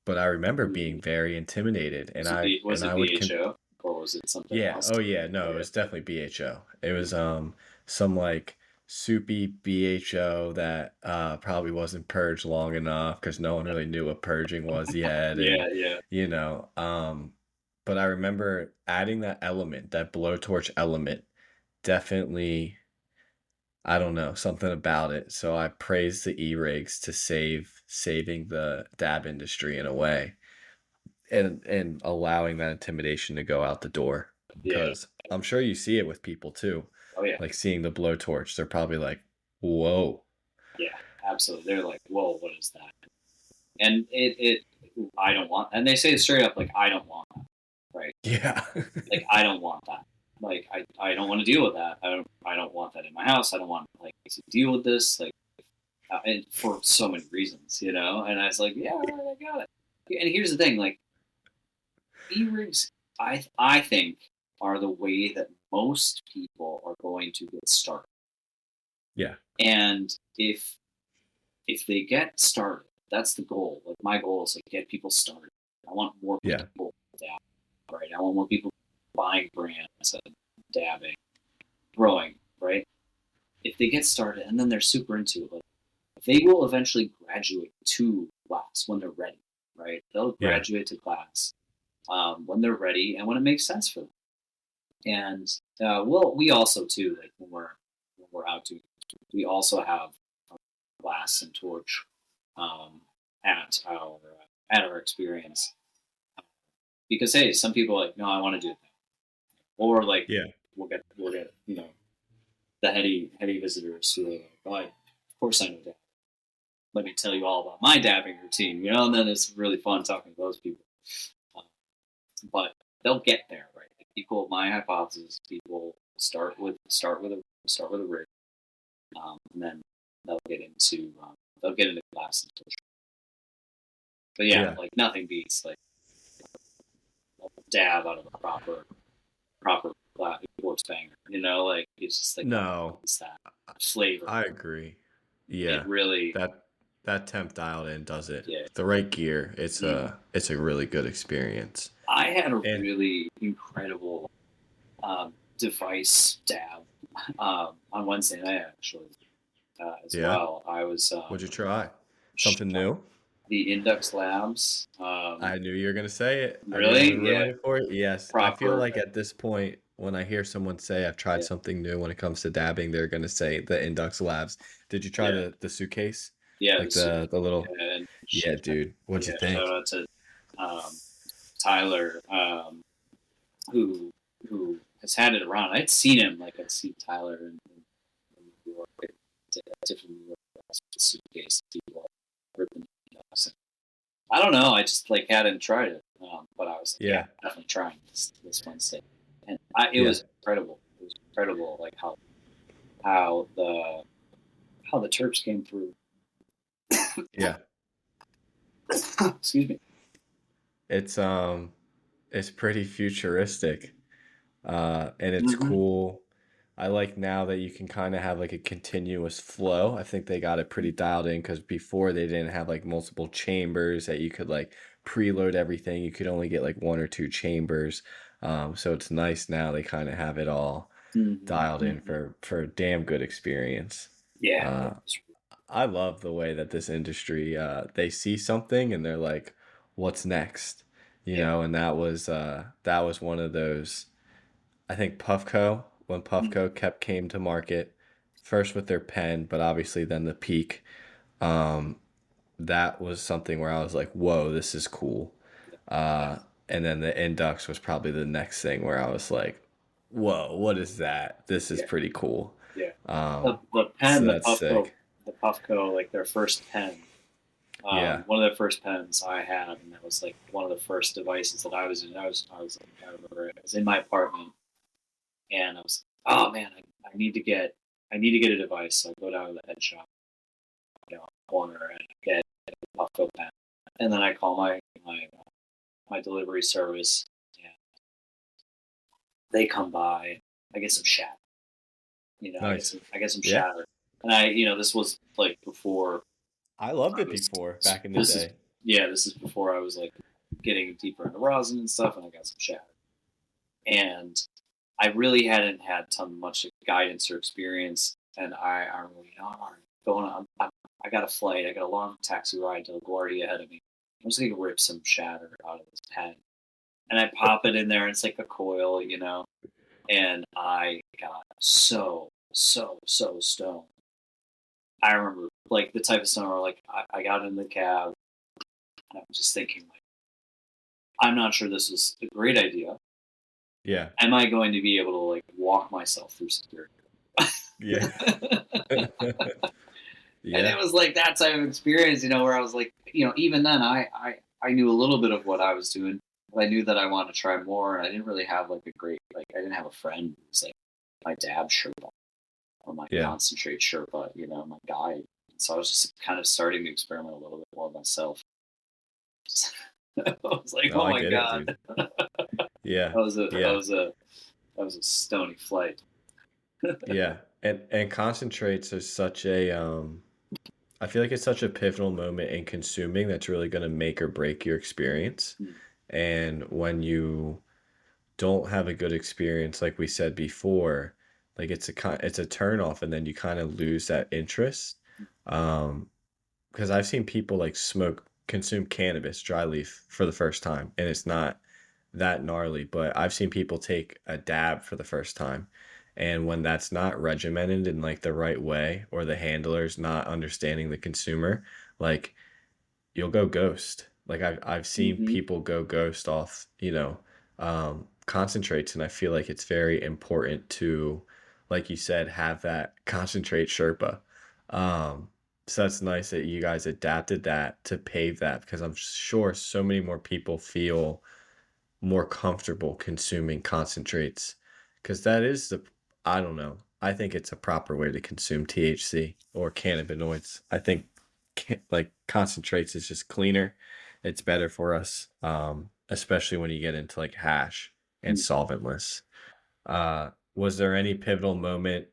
[SPEAKER 1] but I remember being
[SPEAKER 2] mm-hmm.
[SPEAKER 1] very intimidated, and I
[SPEAKER 2] Was
[SPEAKER 1] and
[SPEAKER 2] it
[SPEAKER 1] I would
[SPEAKER 2] BHO or was it something
[SPEAKER 1] yeah,
[SPEAKER 2] else?
[SPEAKER 1] oh yeah, no, it
[SPEAKER 2] Okay.
[SPEAKER 1] was definitely BHO. It was some like soupy BHO that probably wasn't purged long enough because no one really knew what purging was yet, and
[SPEAKER 2] Yeah, yeah,
[SPEAKER 1] you know, but I remember adding that element, that blowtorch element, definitely, I don't know, something about it. So I praised the e-rigs to saving the dab industry in a way, and allowing that intimidation to go out the door.
[SPEAKER 2] yeah.
[SPEAKER 1] Because I'm sure you see it with people too,
[SPEAKER 2] Oh yeah,
[SPEAKER 1] like seeing the blowtorch. They're probably like, "Whoa,
[SPEAKER 2] yeah. Absolutely. They're like, whoa, what is that? And I don't want. And they say it straight up, like, I don't want that, right?
[SPEAKER 1] yeah,
[SPEAKER 2] Like, I don't want that. Like, I don't want to deal with that. I don't want that in my house. I don't want like to deal with this. Like, and for so many reasons. And I was like, yeah, all right, I got it. And here's the thing, like e-rigs, I think are the way that most people are going to get started.
[SPEAKER 1] yeah,
[SPEAKER 2] And if they get started, that's the goal. Like my goal is to get people started. I want more
[SPEAKER 1] yeah,
[SPEAKER 2] people dabbing, right? I want more people buying brands and dabbing, growing, right? If they get started and then they're super into it, like, they will eventually graduate to class when they're ready, right? They'll
[SPEAKER 1] yeah,
[SPEAKER 2] graduate to class when they're ready and when it makes sense for them. And we also too, like when we're out doing, we also have a glass and torch um, at our experience because hey, some people are like, no, I want to do it, or like
[SPEAKER 1] yeah,
[SPEAKER 2] we'll get the heady visitors who are like, oh, of course I know that. Let me tell you all about my dabbing routine, and then it's really fun talking to those people. Um, but they'll get there, right? Like, my hypothesis, people start with a rig, and then they'll get into glass and filtration. But yeah,
[SPEAKER 1] Yeah.
[SPEAKER 2] like nothing beats like a dab out of a proper quartz banger. Like it's just like nothing
[SPEAKER 1] No,
[SPEAKER 2] beats that flavor.
[SPEAKER 1] I agree.
[SPEAKER 2] It
[SPEAKER 1] Yeah.
[SPEAKER 2] really,
[SPEAKER 1] That that temp dialed in does it.
[SPEAKER 2] yeah.
[SPEAKER 1] With the right gear,
[SPEAKER 2] Mhm.
[SPEAKER 1] it's a really good experience.
[SPEAKER 2] I had a
[SPEAKER 1] And
[SPEAKER 2] really incredible device dab on Wednesday night actually as
[SPEAKER 1] yeah,
[SPEAKER 2] well. I was
[SPEAKER 1] what'd you try? Something new?
[SPEAKER 2] the Index Labs.
[SPEAKER 1] I knew you were gonna say it. I knew you were
[SPEAKER 2] Really, yeah,
[SPEAKER 1] ruining it for it. Yes, I feel
[SPEAKER 2] proper,
[SPEAKER 1] like at this point, when I hear someone say I've tried
[SPEAKER 2] yeah,
[SPEAKER 1] something new when it comes to dabbing, they're gonna say the Indux Labs. Did you try
[SPEAKER 2] yeah,
[SPEAKER 1] the suitcase?
[SPEAKER 2] yeah. The
[SPEAKER 1] Like
[SPEAKER 2] suit,
[SPEAKER 1] the little
[SPEAKER 2] and
[SPEAKER 1] yeah, dude. What'd you
[SPEAKER 2] yeah, shout
[SPEAKER 1] think?
[SPEAKER 2] out to um, Tyler, who who has had it around. I'd seen him, like I'd seen Tyler in New York at different New York suitcase people ripping it off. I don't know. I just like hadn't tried it, but I was like, yeah,
[SPEAKER 1] Yeah,
[SPEAKER 2] definitely trying this Wednesday, and it
[SPEAKER 1] yeah,
[SPEAKER 2] was incredible. It was incredible, like how the how the Terps came through.
[SPEAKER 1] yeah.
[SPEAKER 2] Excuse me.
[SPEAKER 1] It's it's pretty futuristic. And it's
[SPEAKER 2] Mm-hmm.
[SPEAKER 1] cool. I like now that you can kind of have like a continuous flow. I think they got it pretty dialed in because before they didn't have like multiple chambers that you could like preload everything. You could only get like one or two chambers. So it's nice now they kind of have it all
[SPEAKER 2] Mm-hmm.
[SPEAKER 1] dialed in
[SPEAKER 2] Mm-hmm.
[SPEAKER 1] for a damn good experience.
[SPEAKER 2] Yeah,
[SPEAKER 1] Uh, I love the way that this industry they see something and they're like, "What's next?" You
[SPEAKER 2] yeah.
[SPEAKER 1] know, and that was one of those. I think Puffco, when
[SPEAKER 2] Mm-hmm.
[SPEAKER 1] Puffco kept came to market, first with their pen, but obviously then the Peak, um, that was something where I was like, "Whoa, this is cool."
[SPEAKER 2] Yeah,
[SPEAKER 1] And then the Indux was probably the next thing where I was like, "Whoa, what is that? This is
[SPEAKER 2] yeah,
[SPEAKER 1] pretty cool."
[SPEAKER 2] yeah.
[SPEAKER 1] Um,
[SPEAKER 2] The
[SPEAKER 1] so
[SPEAKER 2] pen,
[SPEAKER 1] that's sick.
[SPEAKER 2] the Puffco, like their first pen.
[SPEAKER 1] Yeah,
[SPEAKER 2] One of the first pens I had, and that was like one of the first devices that I was in. I remember I was in my apartment, and I was, oh man, I need to get, a device. So I go down to the head shop, corner, and get a Puffco pen, and then I call my delivery service, and they come by. I get some shatter,
[SPEAKER 1] nice.
[SPEAKER 2] I get some
[SPEAKER 1] Yeah,
[SPEAKER 2] shatter, and this was like before
[SPEAKER 1] I loved
[SPEAKER 2] I
[SPEAKER 1] it
[SPEAKER 2] was.
[SPEAKER 1] before back in the
[SPEAKER 2] This is
[SPEAKER 1] day.
[SPEAKER 2] yeah, this is before I was like getting deeper into rosin and stuff, and I got some shatter. And I really hadn't had much guidance or experience, and I remember, I'm going on. I got a flight. I got a long taxi ride to LaGuardia ahead of me. I'm just gonna rip some shatter out of this pen, and I pop it in there. And it's like a coil, and I got so stoned. I remember like the type of stone where like I got in the cab, and I'm just thinking like, I'm not sure this is a great idea.
[SPEAKER 1] Yeah,
[SPEAKER 2] Am I going to be able to like walk myself through security?
[SPEAKER 1] yeah,
[SPEAKER 2] And it
[SPEAKER 1] yeah,
[SPEAKER 2] was like that type of experience, where I was like, even then I knew a little bit of what I was doing, but I knew that I wanted to try more, and I didn't really have like a great, like I didn't have a friend who was like my dab Sherpa or my
[SPEAKER 1] yeah.
[SPEAKER 2] concentrate Sherpa, my guide. So I was just kind of starting to experiment a little bit more myself. I was like,
[SPEAKER 1] No,
[SPEAKER 2] oh
[SPEAKER 1] I
[SPEAKER 2] my
[SPEAKER 1] get it,
[SPEAKER 2] god,
[SPEAKER 1] dude. Yeah,
[SPEAKER 2] that
[SPEAKER 1] yeah.
[SPEAKER 2] was a stony flight.
[SPEAKER 1] Yeah, and concentrates are such a I feel like it's such a pivotal moment in consuming that's really going to make or break your experience.
[SPEAKER 2] Mm.
[SPEAKER 1] And when you don't have a good experience, like we said before, like it's a turn off, and then you kind of lose that interest. Um, because I've seen people like consume cannabis, dry leaf for the first time, and it's not that gnarly, but I've seen people take a dab for the first time. And when that's not regimented in like the right way, or the handler's not understanding the consumer, like you'll go ghost. Like I've seen
[SPEAKER 2] Mm-hmm.
[SPEAKER 1] people go ghost off, concentrates, and I feel like it's very important to, like you said, have that concentrate Sherpa. Um, so that's nice that you guys adapted that to pave that because I'm sure so many more people feel more comfortable consuming concentrates because that is I don't know. I think it's a proper way to consume THC or cannabinoids. I think like concentrates is just cleaner. It's better for us, especially when you get into like hash and
[SPEAKER 2] Mm.
[SPEAKER 1] solventless. Was there any pivotal moment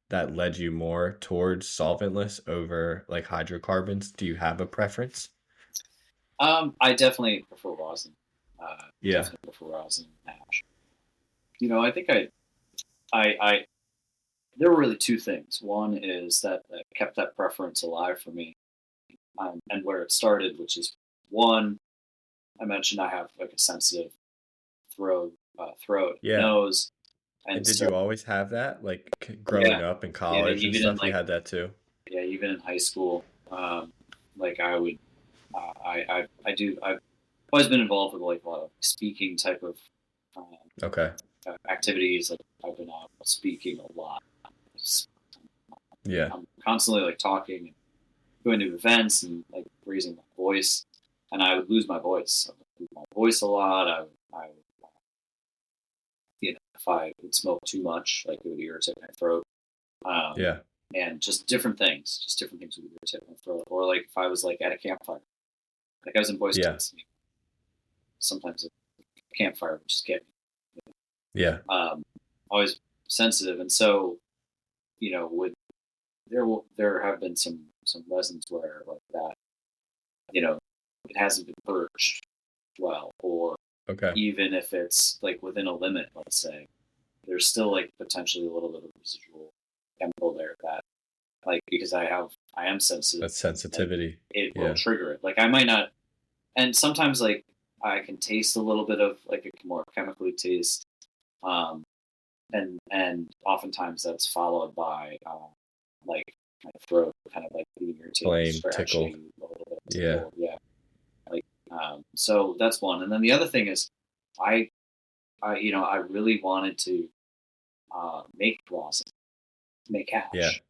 [SPEAKER 1] that led you more towards solventless over like hydrocarbons? Do you have a preference?
[SPEAKER 2] I definitely prefer rosin.
[SPEAKER 1] Yeah.
[SPEAKER 2] Definitely prefer rosin and hash. I think I there were really two things. One is that kept that preference alive for me, and where it started, which is one. I mentioned I have like a sensitive throat,
[SPEAKER 1] Yeah.
[SPEAKER 2] nose,
[SPEAKER 1] And
[SPEAKER 2] and
[SPEAKER 1] did
[SPEAKER 2] so
[SPEAKER 1] you always have that? Like
[SPEAKER 2] yeah,
[SPEAKER 1] growing up in
[SPEAKER 2] yeah.
[SPEAKER 1] college and
[SPEAKER 2] Even in
[SPEAKER 1] stuff, you
[SPEAKER 2] like
[SPEAKER 1] had that too?
[SPEAKER 2] yeah, even in high school, like I would, I do. I've always been involved with like a lot of speaking type of um,
[SPEAKER 1] Okay.
[SPEAKER 2] activities. Like I've been out speaking a lot.
[SPEAKER 1] Yeah.
[SPEAKER 2] I'm constantly like talking and going to events and like raising my voice, and I would lose my voice. I would lose my voice a lot. If I would smoke too much, like it would irritate my throat. Um,
[SPEAKER 1] Yeah.
[SPEAKER 2] and just different things would irritate my throat. Or like if I was like at a campfire, like I was in Boy
[SPEAKER 1] Yeah.
[SPEAKER 2] Scouts, sometimes a campfire would just get me.
[SPEAKER 1] Yeah.
[SPEAKER 2] Always sensitive, and so with there have been some lessons where like that, you know, it hasn't been purged well, or
[SPEAKER 1] Okay.
[SPEAKER 2] even if it's like within a limit, let's say, there's still like potentially a little bit of residual chemical there that like because I am sensitive,
[SPEAKER 1] That's
[SPEAKER 2] like
[SPEAKER 1] sensitivity.
[SPEAKER 2] it will
[SPEAKER 1] Yeah.
[SPEAKER 2] trigger it. Like I might not, and sometimes like I can taste a little bit of like a more chemically taste, um, and oftentimes that's followed by like my throat kind of like being irritated,
[SPEAKER 1] Flame, tickled.
[SPEAKER 2] scratching, a little bit of
[SPEAKER 1] Yeah.
[SPEAKER 2] tickle, yeah. Like so that's one, and then the other thing is I I really wanted to make rosin, make
[SPEAKER 1] Yeah.
[SPEAKER 2] hash.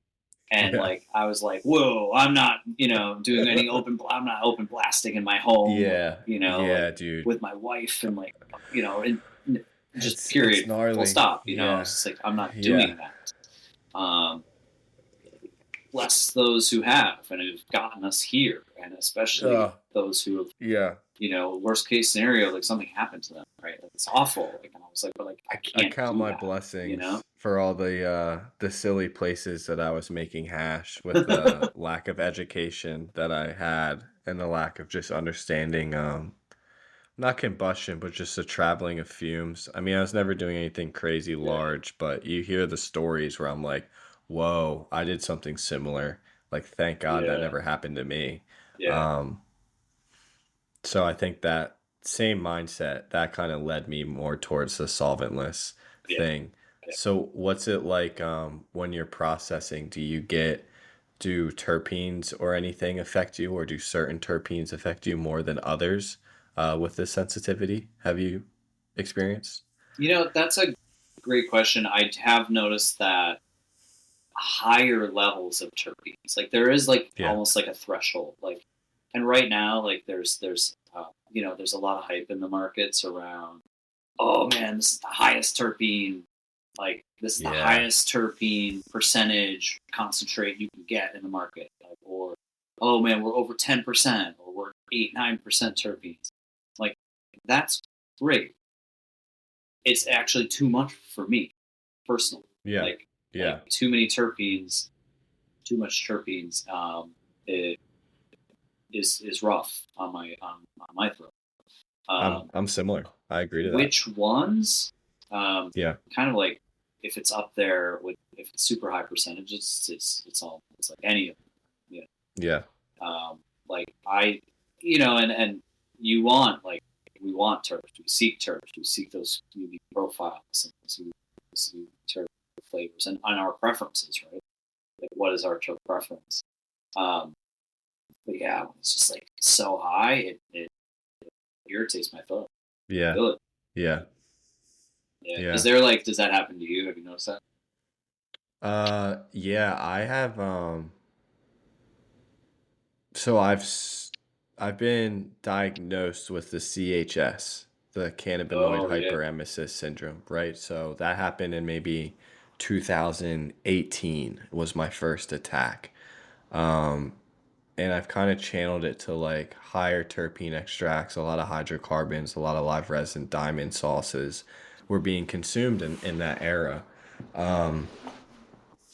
[SPEAKER 2] And
[SPEAKER 1] Yeah.
[SPEAKER 2] like I was like, whoa, I'm not, doing any I'm not open blasting in my home, or,
[SPEAKER 1] Yeah.
[SPEAKER 2] like
[SPEAKER 1] Yeah, dude.
[SPEAKER 2] with my wife, and like, and just
[SPEAKER 1] It's
[SPEAKER 2] period, full
[SPEAKER 1] gnarly.
[SPEAKER 2] stop. It's
[SPEAKER 1] Yeah.
[SPEAKER 2] just like I'm not
[SPEAKER 1] Yeah.
[SPEAKER 2] doing that. Bless those who have and who've gotten us here, and especially
[SPEAKER 1] Oh,
[SPEAKER 2] those who have,
[SPEAKER 1] yeah.
[SPEAKER 2] worst case scenario, like something happened to them, right? Like it's awful. Like, and I was like, but like I
[SPEAKER 1] I
[SPEAKER 2] can't
[SPEAKER 1] count
[SPEAKER 2] do
[SPEAKER 1] my
[SPEAKER 2] that, you know?
[SPEAKER 1] blessings for all the silly places that I was making hash with the lack of education that I had and the lack of just understanding not combustion, but just the traveling of fumes. I mean, I was never doing anything crazy
[SPEAKER 2] Yeah,
[SPEAKER 1] large, but you hear the stories where I'm like, whoa, I did something similar. Like, thank God that
[SPEAKER 2] yeah,
[SPEAKER 1] never happened to me.
[SPEAKER 2] yeah,
[SPEAKER 1] Um, so I think that same mindset that kind of led me more towards the solventless
[SPEAKER 2] yeah,
[SPEAKER 1] thing.
[SPEAKER 2] yeah.
[SPEAKER 1] So what's it like when you're processing? Do terpenes or anything affect you, or do certain terpenes affect you more than others with this sensitivity? Have you experienced?
[SPEAKER 2] That's a great question. I have noticed that higher levels of terpenes, like there is like
[SPEAKER 1] Yeah.
[SPEAKER 2] almost like a threshold, like, and right now, like there's a lot of hype in the markets around. Oh man, this is the highest terpene. Like this is the
[SPEAKER 1] Yeah.
[SPEAKER 2] highest terpene percentage concentrate you can get in the market, like, or oh man, we're over 10%, or we're 8-9% terpenes. Like that's great. It's actually too much for me personally.
[SPEAKER 1] Yeah.
[SPEAKER 2] Like
[SPEAKER 1] Yeah.
[SPEAKER 2] too many terpenes, too much terpenes. It is rough on my throat. Um,
[SPEAKER 1] I'm similar. I agree to that.
[SPEAKER 2] which ones? Um,
[SPEAKER 1] Yeah.
[SPEAKER 2] kind of like if it's up there with if it's super high percentages, it's like any of them. You
[SPEAKER 1] Yeah.
[SPEAKER 2] like and you want like we want terps, we seek those unique profiles and to terp flavors and our preferences, right? Like what is our terp preference? Um, but yeah, when it's just like so high, it irritates my throat.
[SPEAKER 1] Yeah.
[SPEAKER 2] Feel it.
[SPEAKER 1] Yeah.
[SPEAKER 2] Yeah.
[SPEAKER 1] Yeah.
[SPEAKER 2] Does that happen to you? Have you noticed that?
[SPEAKER 1] Yeah, I have so I've been diagnosed with the CHS, the cannabinoid
[SPEAKER 2] Oh yeah.
[SPEAKER 1] hyperemesis syndrome, right? So that happened in maybe 2018 was my first attack. Um, and I've kind of channeled it to like higher terpene extracts, a lot of hydrocarbons, a lot of live resin, diamond sauces were being consumed in that era,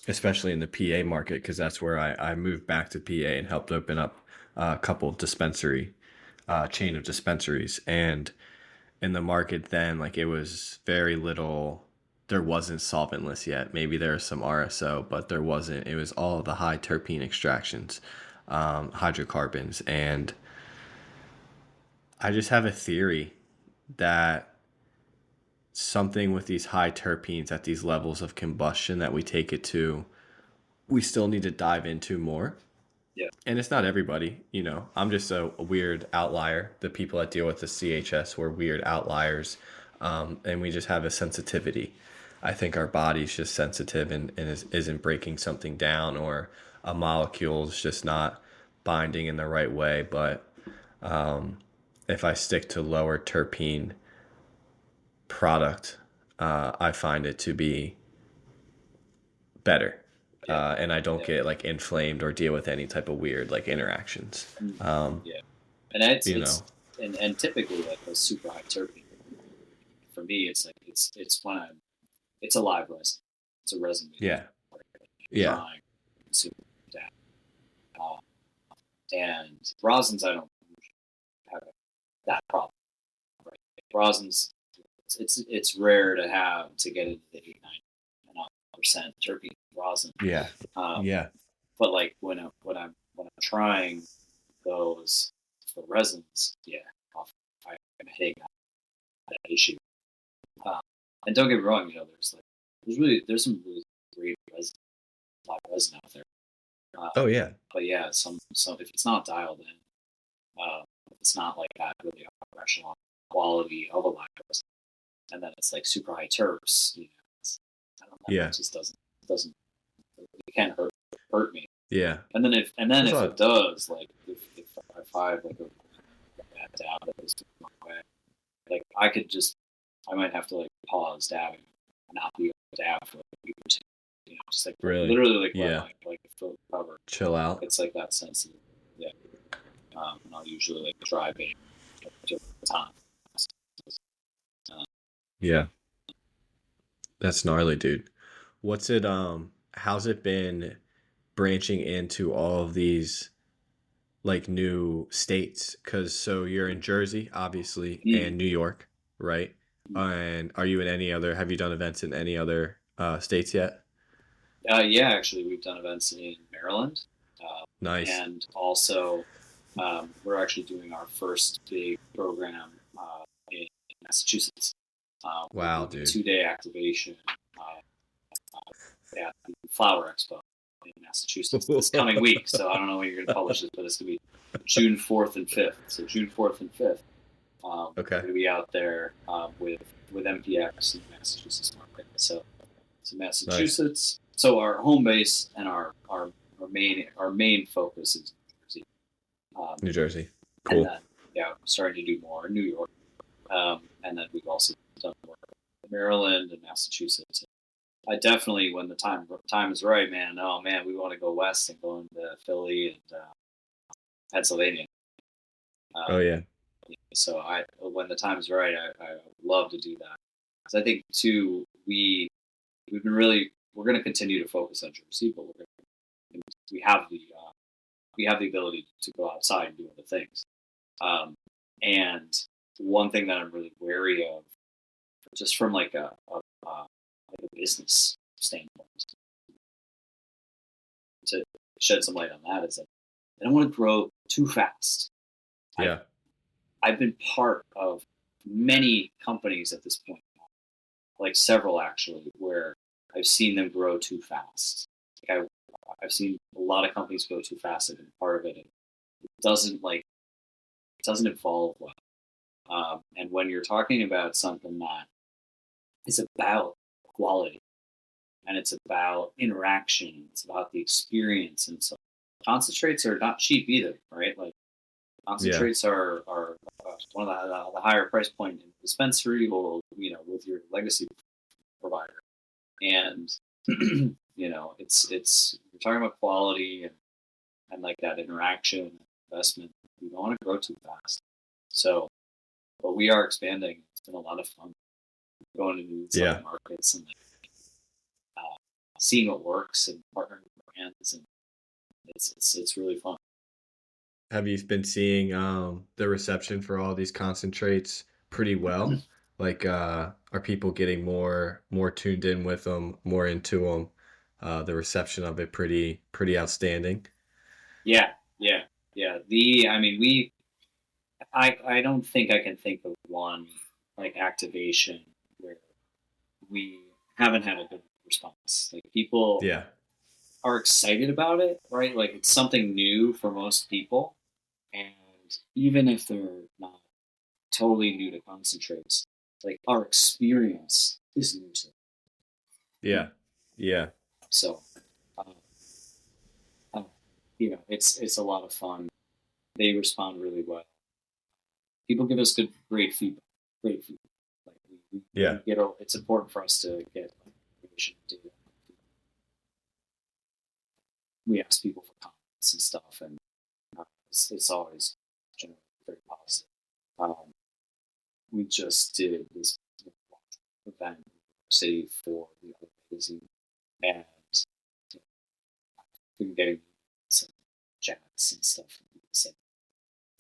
[SPEAKER 1] especially in the PA market, because that's where I moved back to PA and helped open up a couple dispensary chain of dispensaries. And in the market then, like it was very little. There wasn't solventless yet. Maybe there was some RSO, but there wasn't. It was all the high terpene extractions, hydrocarbons, and I just have a theory that something with these high terpenes at these levels of combustion that we take it to, we still need to dive into more.
[SPEAKER 2] Yeah.
[SPEAKER 1] And it's not everybody, you know. I'm just a weird outlier. The people that deal with the CHS were weird outliers, and we just have a sensitivity. I think our body's just sensitive and isn't breaking something down, or a molecule is just not binding in the right way. But if I stick to lower terpene product, I find it to be better.
[SPEAKER 2] Yeah.
[SPEAKER 1] And I don't
[SPEAKER 2] Yeah.
[SPEAKER 1] get like inflamed or deal with any type of weird like interactions.
[SPEAKER 2] Yeah. And it's
[SPEAKER 1] You know,
[SPEAKER 2] and typically like a super high terpene. For me, it's like it's when it's a live resin. It's a resin.
[SPEAKER 1] yeah, yeah,
[SPEAKER 2] Trying to consume that. Uh, and rosins, I don't have that problem. Right? Rosins, it's rare to get into the 8-9% terpene rosin.
[SPEAKER 1] yeah,
[SPEAKER 2] Um,
[SPEAKER 1] yeah,
[SPEAKER 2] but like when I'm trying those for resins, yeah, I'm hitting that issue. Uh, and don't get me wrong, there's some really great resin, live resin out there.
[SPEAKER 1] oh yeah,
[SPEAKER 2] But yeah, some if it's not dialed in, if it's not like that really upper echelon quality of a live resin, and then it's like super high terps, I don't know,
[SPEAKER 1] yeah,
[SPEAKER 2] it just doesn't it can't hurt me.
[SPEAKER 1] yeah.
[SPEAKER 2] And then
[SPEAKER 1] There's a
[SPEAKER 2] if
[SPEAKER 1] lot.
[SPEAKER 2] it does, like if I have like a bad dab that goes my way, like I might have to like pause dabbing, not be able to dab for like a week or two, just like
[SPEAKER 1] Really,
[SPEAKER 2] literally like let
[SPEAKER 1] yeah.
[SPEAKER 2] my like throat recover.
[SPEAKER 1] Chill out.
[SPEAKER 2] It's like that sensitive, yeah. And I'll usually like dry bait over time. Uh,
[SPEAKER 1] Yeah, that's gnarly, dude. What's it? How's it been branching into all of these like new states? Cause so you're in Jersey, obviously,
[SPEAKER 2] mm,
[SPEAKER 1] and New York, right? And are you in any other? Have you done events in any other states yet?
[SPEAKER 2] yeah, actually, we've done events in Maryland, uh,
[SPEAKER 1] Nice.
[SPEAKER 2] and also we're actually doing our first big program in Massachusetts. We're
[SPEAKER 1] Wow,
[SPEAKER 2] doing a
[SPEAKER 1] dude.
[SPEAKER 2] 2-day activation at the Flower Expo in Massachusetts this coming week. So I don't know when you're going to publish this, but it's going to be June 4th and 5th. So June 4th and 5th, we're
[SPEAKER 1] Okay.
[SPEAKER 2] going to be out there with MPX in the Massachusetts market. So
[SPEAKER 1] Nice.
[SPEAKER 2] Massachusetts. So our home base and our main focus is New Jersey, um,
[SPEAKER 1] New Jersey.
[SPEAKER 2] and
[SPEAKER 1] Cool.
[SPEAKER 2] then yeah, we're starting to do more in New York, and then we've also done work in Maryland and Massachusetts. I definitely, when the time is right, man. Oh man, we want to go west and go into Philly and Pennsylvania.
[SPEAKER 1] Oh
[SPEAKER 2] Um,
[SPEAKER 1] yeah.
[SPEAKER 2] so when the time is right, I would love to do that because I think too we're going to continue to focus on Jersey, but we have the we have the ability to go outside and do other things. Um, and one thing that I'm really wary of, just from like a business standpoint, to shed some light on that, is that I don't want to grow too fast. I've
[SPEAKER 1] Yeah.
[SPEAKER 2] I've been part of many companies at this point, like several actually, where I've seen them grow too fast. Like I've seen a lot of companies grow too fast. I've been part of it. And it doesn't evolve well. And when you're talking about something that is about quality and it's about interaction, it's about the experience, and so concentrates are not cheap either, right? Like
[SPEAKER 1] Yeah.
[SPEAKER 2] concentrates are one of the higher price point in dispensary or with your legacy provider. And You know, it's we're talking about quality and like that interaction and investment. We don't want to grow too fast. So, but we are expanding. It's been a lot of fun going into these like
[SPEAKER 1] Yeah.
[SPEAKER 2] markets and like, uh, seeing what works and partnering with brands, and it's really fun.
[SPEAKER 1] Have you been seeing the reception for all these concentrates pretty well? Like are people getting more tuned in with them, more into them? The reception of it pretty outstanding.
[SPEAKER 2] Yeah, yeah, yeah. The I mean, I don't think I can think of one like activation where we haven't had a good response. Like people
[SPEAKER 1] Yeah.
[SPEAKER 2] are excited about it, right? Like it's something new for most people, and even if they're not totally new to concentrates, like our experience is new to them.
[SPEAKER 1] Yeah. Yeah.
[SPEAKER 2] So, uh, uh, you know, it's a lot of fun. They respond really well. People give us great feedback. Great feedback. Like we
[SPEAKER 1] Yeah.
[SPEAKER 2] get. It's important for us to get information and data. We ask people for comments and stuff, and it's always generally very positive. Um, we just did this event in New York City for the other magazine, and you know, been getting some chats and stuff. And people saying,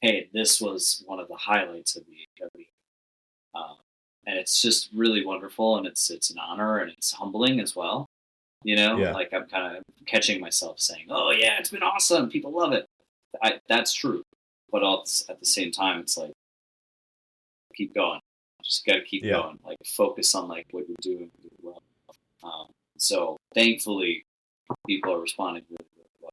[SPEAKER 2] "Hey, this was one of the highlights of the um, and it's just really wonderful, and it's an honor, and it's humbling as well. You know,
[SPEAKER 1] Yeah.
[SPEAKER 2] like I'm kind of catching myself saying, "Oh yeah, it's been awesome. People love it." That's true, but at the same time, it's like keep going. Just got to keep
[SPEAKER 1] Yeah.
[SPEAKER 2] going. Like focus on like what you're doing really well. Um, so thankfully, people are responding really, really well.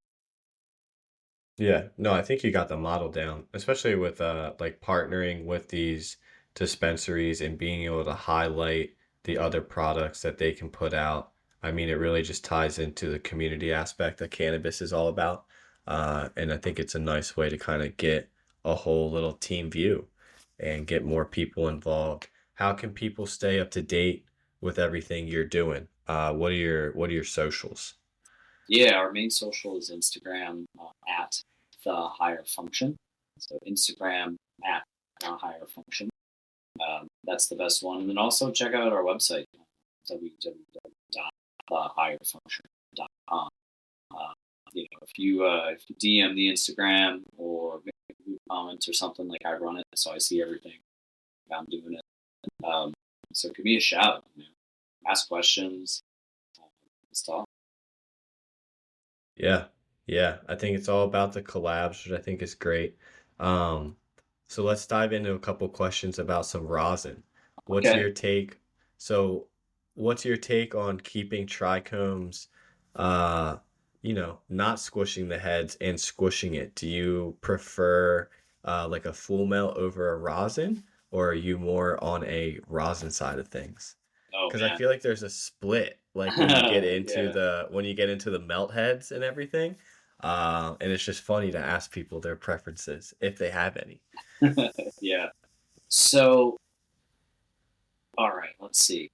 [SPEAKER 1] Yeah, no, I think you got the model down, especially with like partnering with these dispensaries and being able to highlight the other products that they can put out. I mean, it really just ties into the community aspect that cannabis is all about. And I think it's a nice way to kind of get a whole little team view and get more people involved. How can people stay up to date with everything you're doing? What are your socials?
[SPEAKER 2] Yeah, our main social is Instagram at the higher function. So Instagram at the higher function. That's the best one. And then also check out our website, www.thehigherfunction.com. Uh, you know, if you DM the Instagram or make a comment or something, like I run it, so I see everything. I'm doing it. Um, so give me a shout. You know, ask questions. Let's talk.
[SPEAKER 1] Yeah, yeah. I think it's all about the collabs, which I think is great. Um, so let's dive into a couple questions about some rosin. What's
[SPEAKER 2] Okay.
[SPEAKER 1] your take? So, what's your take on keeping trichomes, uh, not squishing the heads and squishing it? Do you prefer like a full melt over a rosin, or are you more on a rosin side of things?
[SPEAKER 2] Oh
[SPEAKER 1] Because I
[SPEAKER 2] man.
[SPEAKER 1] feel like there's a split, like when you get into
[SPEAKER 2] Yeah.
[SPEAKER 1] the melt heads and everything, and it's just funny to ask people their preferences if they have any.
[SPEAKER 2] Yeah. So, all right. Let's see.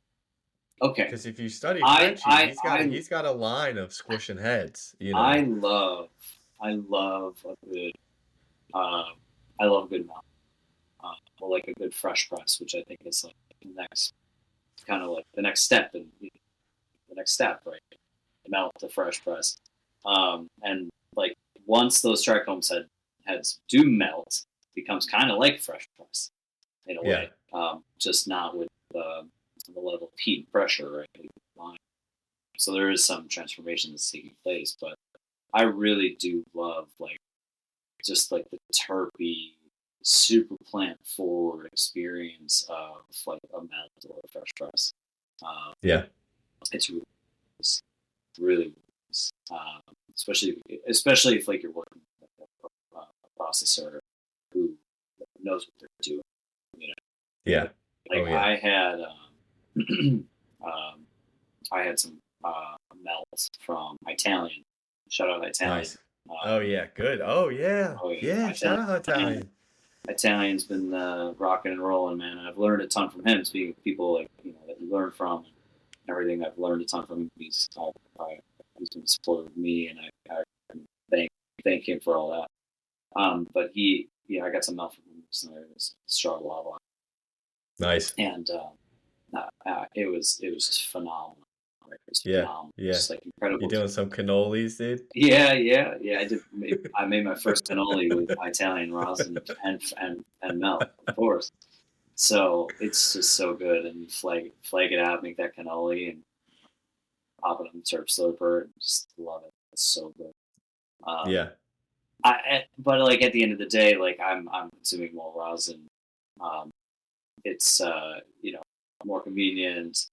[SPEAKER 2] Okay.
[SPEAKER 1] Because if you study
[SPEAKER 2] I
[SPEAKER 1] Frenchie,
[SPEAKER 2] I
[SPEAKER 1] he's got a
[SPEAKER 2] I
[SPEAKER 1] he's got a line of squishing heads, you
[SPEAKER 2] I
[SPEAKER 1] know.
[SPEAKER 2] love I love a good um I love a good mouth. Or like a good fresh press, which I think is like the next kind of like the next step and the next step, right? The melt to fresh press. And like once those heads do melt, it becomes kind of like fresh press in a
[SPEAKER 1] Yeah,
[SPEAKER 2] way, just not with the level of heat and pressure, right? So there is some transformation that's taking place, but I really do love like just like the terpy, super plant forward experience of like a melt or a fresh press. Um,
[SPEAKER 1] yeah,
[SPEAKER 2] it's really, nice. Really nice. Especially if like you're working with a processor who knows what they're doing. You know,
[SPEAKER 1] yeah.
[SPEAKER 2] like
[SPEAKER 1] Oh yeah,
[SPEAKER 2] um, I had some melt from Italian. Shout out Italian.
[SPEAKER 1] nice. Oh
[SPEAKER 2] Um,
[SPEAKER 1] yeah, good. Oh yeah,
[SPEAKER 2] oh yeah,
[SPEAKER 1] yeah. Shout out
[SPEAKER 2] Italian.
[SPEAKER 1] Italian.
[SPEAKER 2] Italian's been rocking and rolling, man. And I've learned a ton from him. Speaking of people like that you learn from, everything. I've learned a ton from him. He's been supportive of me, and I thank thank him for all that. But I got some help from him recently. It was struggle a lot,
[SPEAKER 1] Nice.
[SPEAKER 2] and it was just phenomenal. Right? It was
[SPEAKER 1] Yeah.
[SPEAKER 2] phenomenal,
[SPEAKER 1] Yeah.
[SPEAKER 2] just like
[SPEAKER 1] You
[SPEAKER 2] incredible.
[SPEAKER 1] doing some cannolis, dude?
[SPEAKER 2] Yeah. I made my first cannoli with Italian rosin and milk, of course. So it's just so good, and you flake it out, make that cannoli, and pop it on the Terp slurper, and just love it. It's so good. Um,
[SPEAKER 1] Yeah.
[SPEAKER 2] but like at the end of the day, like I'm consuming more rosin. Um, it's more convenient.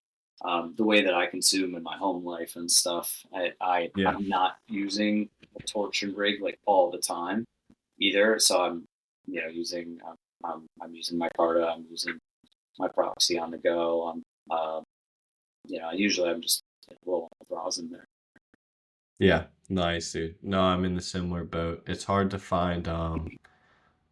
[SPEAKER 2] The way that I consume in my home life and stuff,
[SPEAKER 1] Yeah.
[SPEAKER 2] I'm not using a torch and rig like all the time either. So I'm using I'm using my Carta. I'm using my proxy on the go. Usually I'm just rolling with rosin there.
[SPEAKER 1] Yeah. Nice, dude. No, I'm in the similar boat. It's hard to find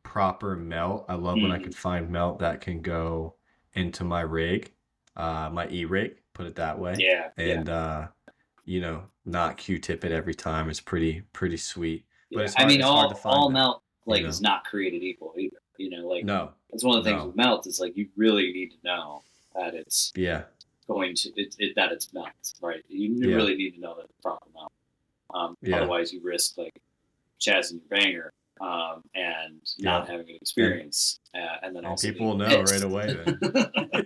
[SPEAKER 1] proper melt. I love when I
[SPEAKER 2] Mm,
[SPEAKER 1] can find melt that can go into my rig, my e-rig, put it that way.
[SPEAKER 2] yeah.
[SPEAKER 1] And not Q-tip it every time. It's pretty sweet. But
[SPEAKER 2] Yeah, I mean,
[SPEAKER 1] it's hard to find
[SPEAKER 2] all
[SPEAKER 1] that,
[SPEAKER 2] melt
[SPEAKER 1] you
[SPEAKER 2] like
[SPEAKER 1] know.
[SPEAKER 2] is not created equal either. Like
[SPEAKER 1] No.
[SPEAKER 2] that's one of the things
[SPEAKER 1] No.
[SPEAKER 2] with melt is like you really need to know that it's
[SPEAKER 1] Yeah.
[SPEAKER 2] going to that it's melt, right? You
[SPEAKER 1] Yeah.
[SPEAKER 2] really need to know that it's proper melt.
[SPEAKER 1] Yeah.
[SPEAKER 2] Otherwise, you risk like chazzing your banger and not
[SPEAKER 1] Yep.
[SPEAKER 2] having an
[SPEAKER 1] And
[SPEAKER 2] experience, and then
[SPEAKER 1] and
[SPEAKER 2] also
[SPEAKER 1] people
[SPEAKER 2] being
[SPEAKER 1] will know right
[SPEAKER 2] pissed.
[SPEAKER 1] away then.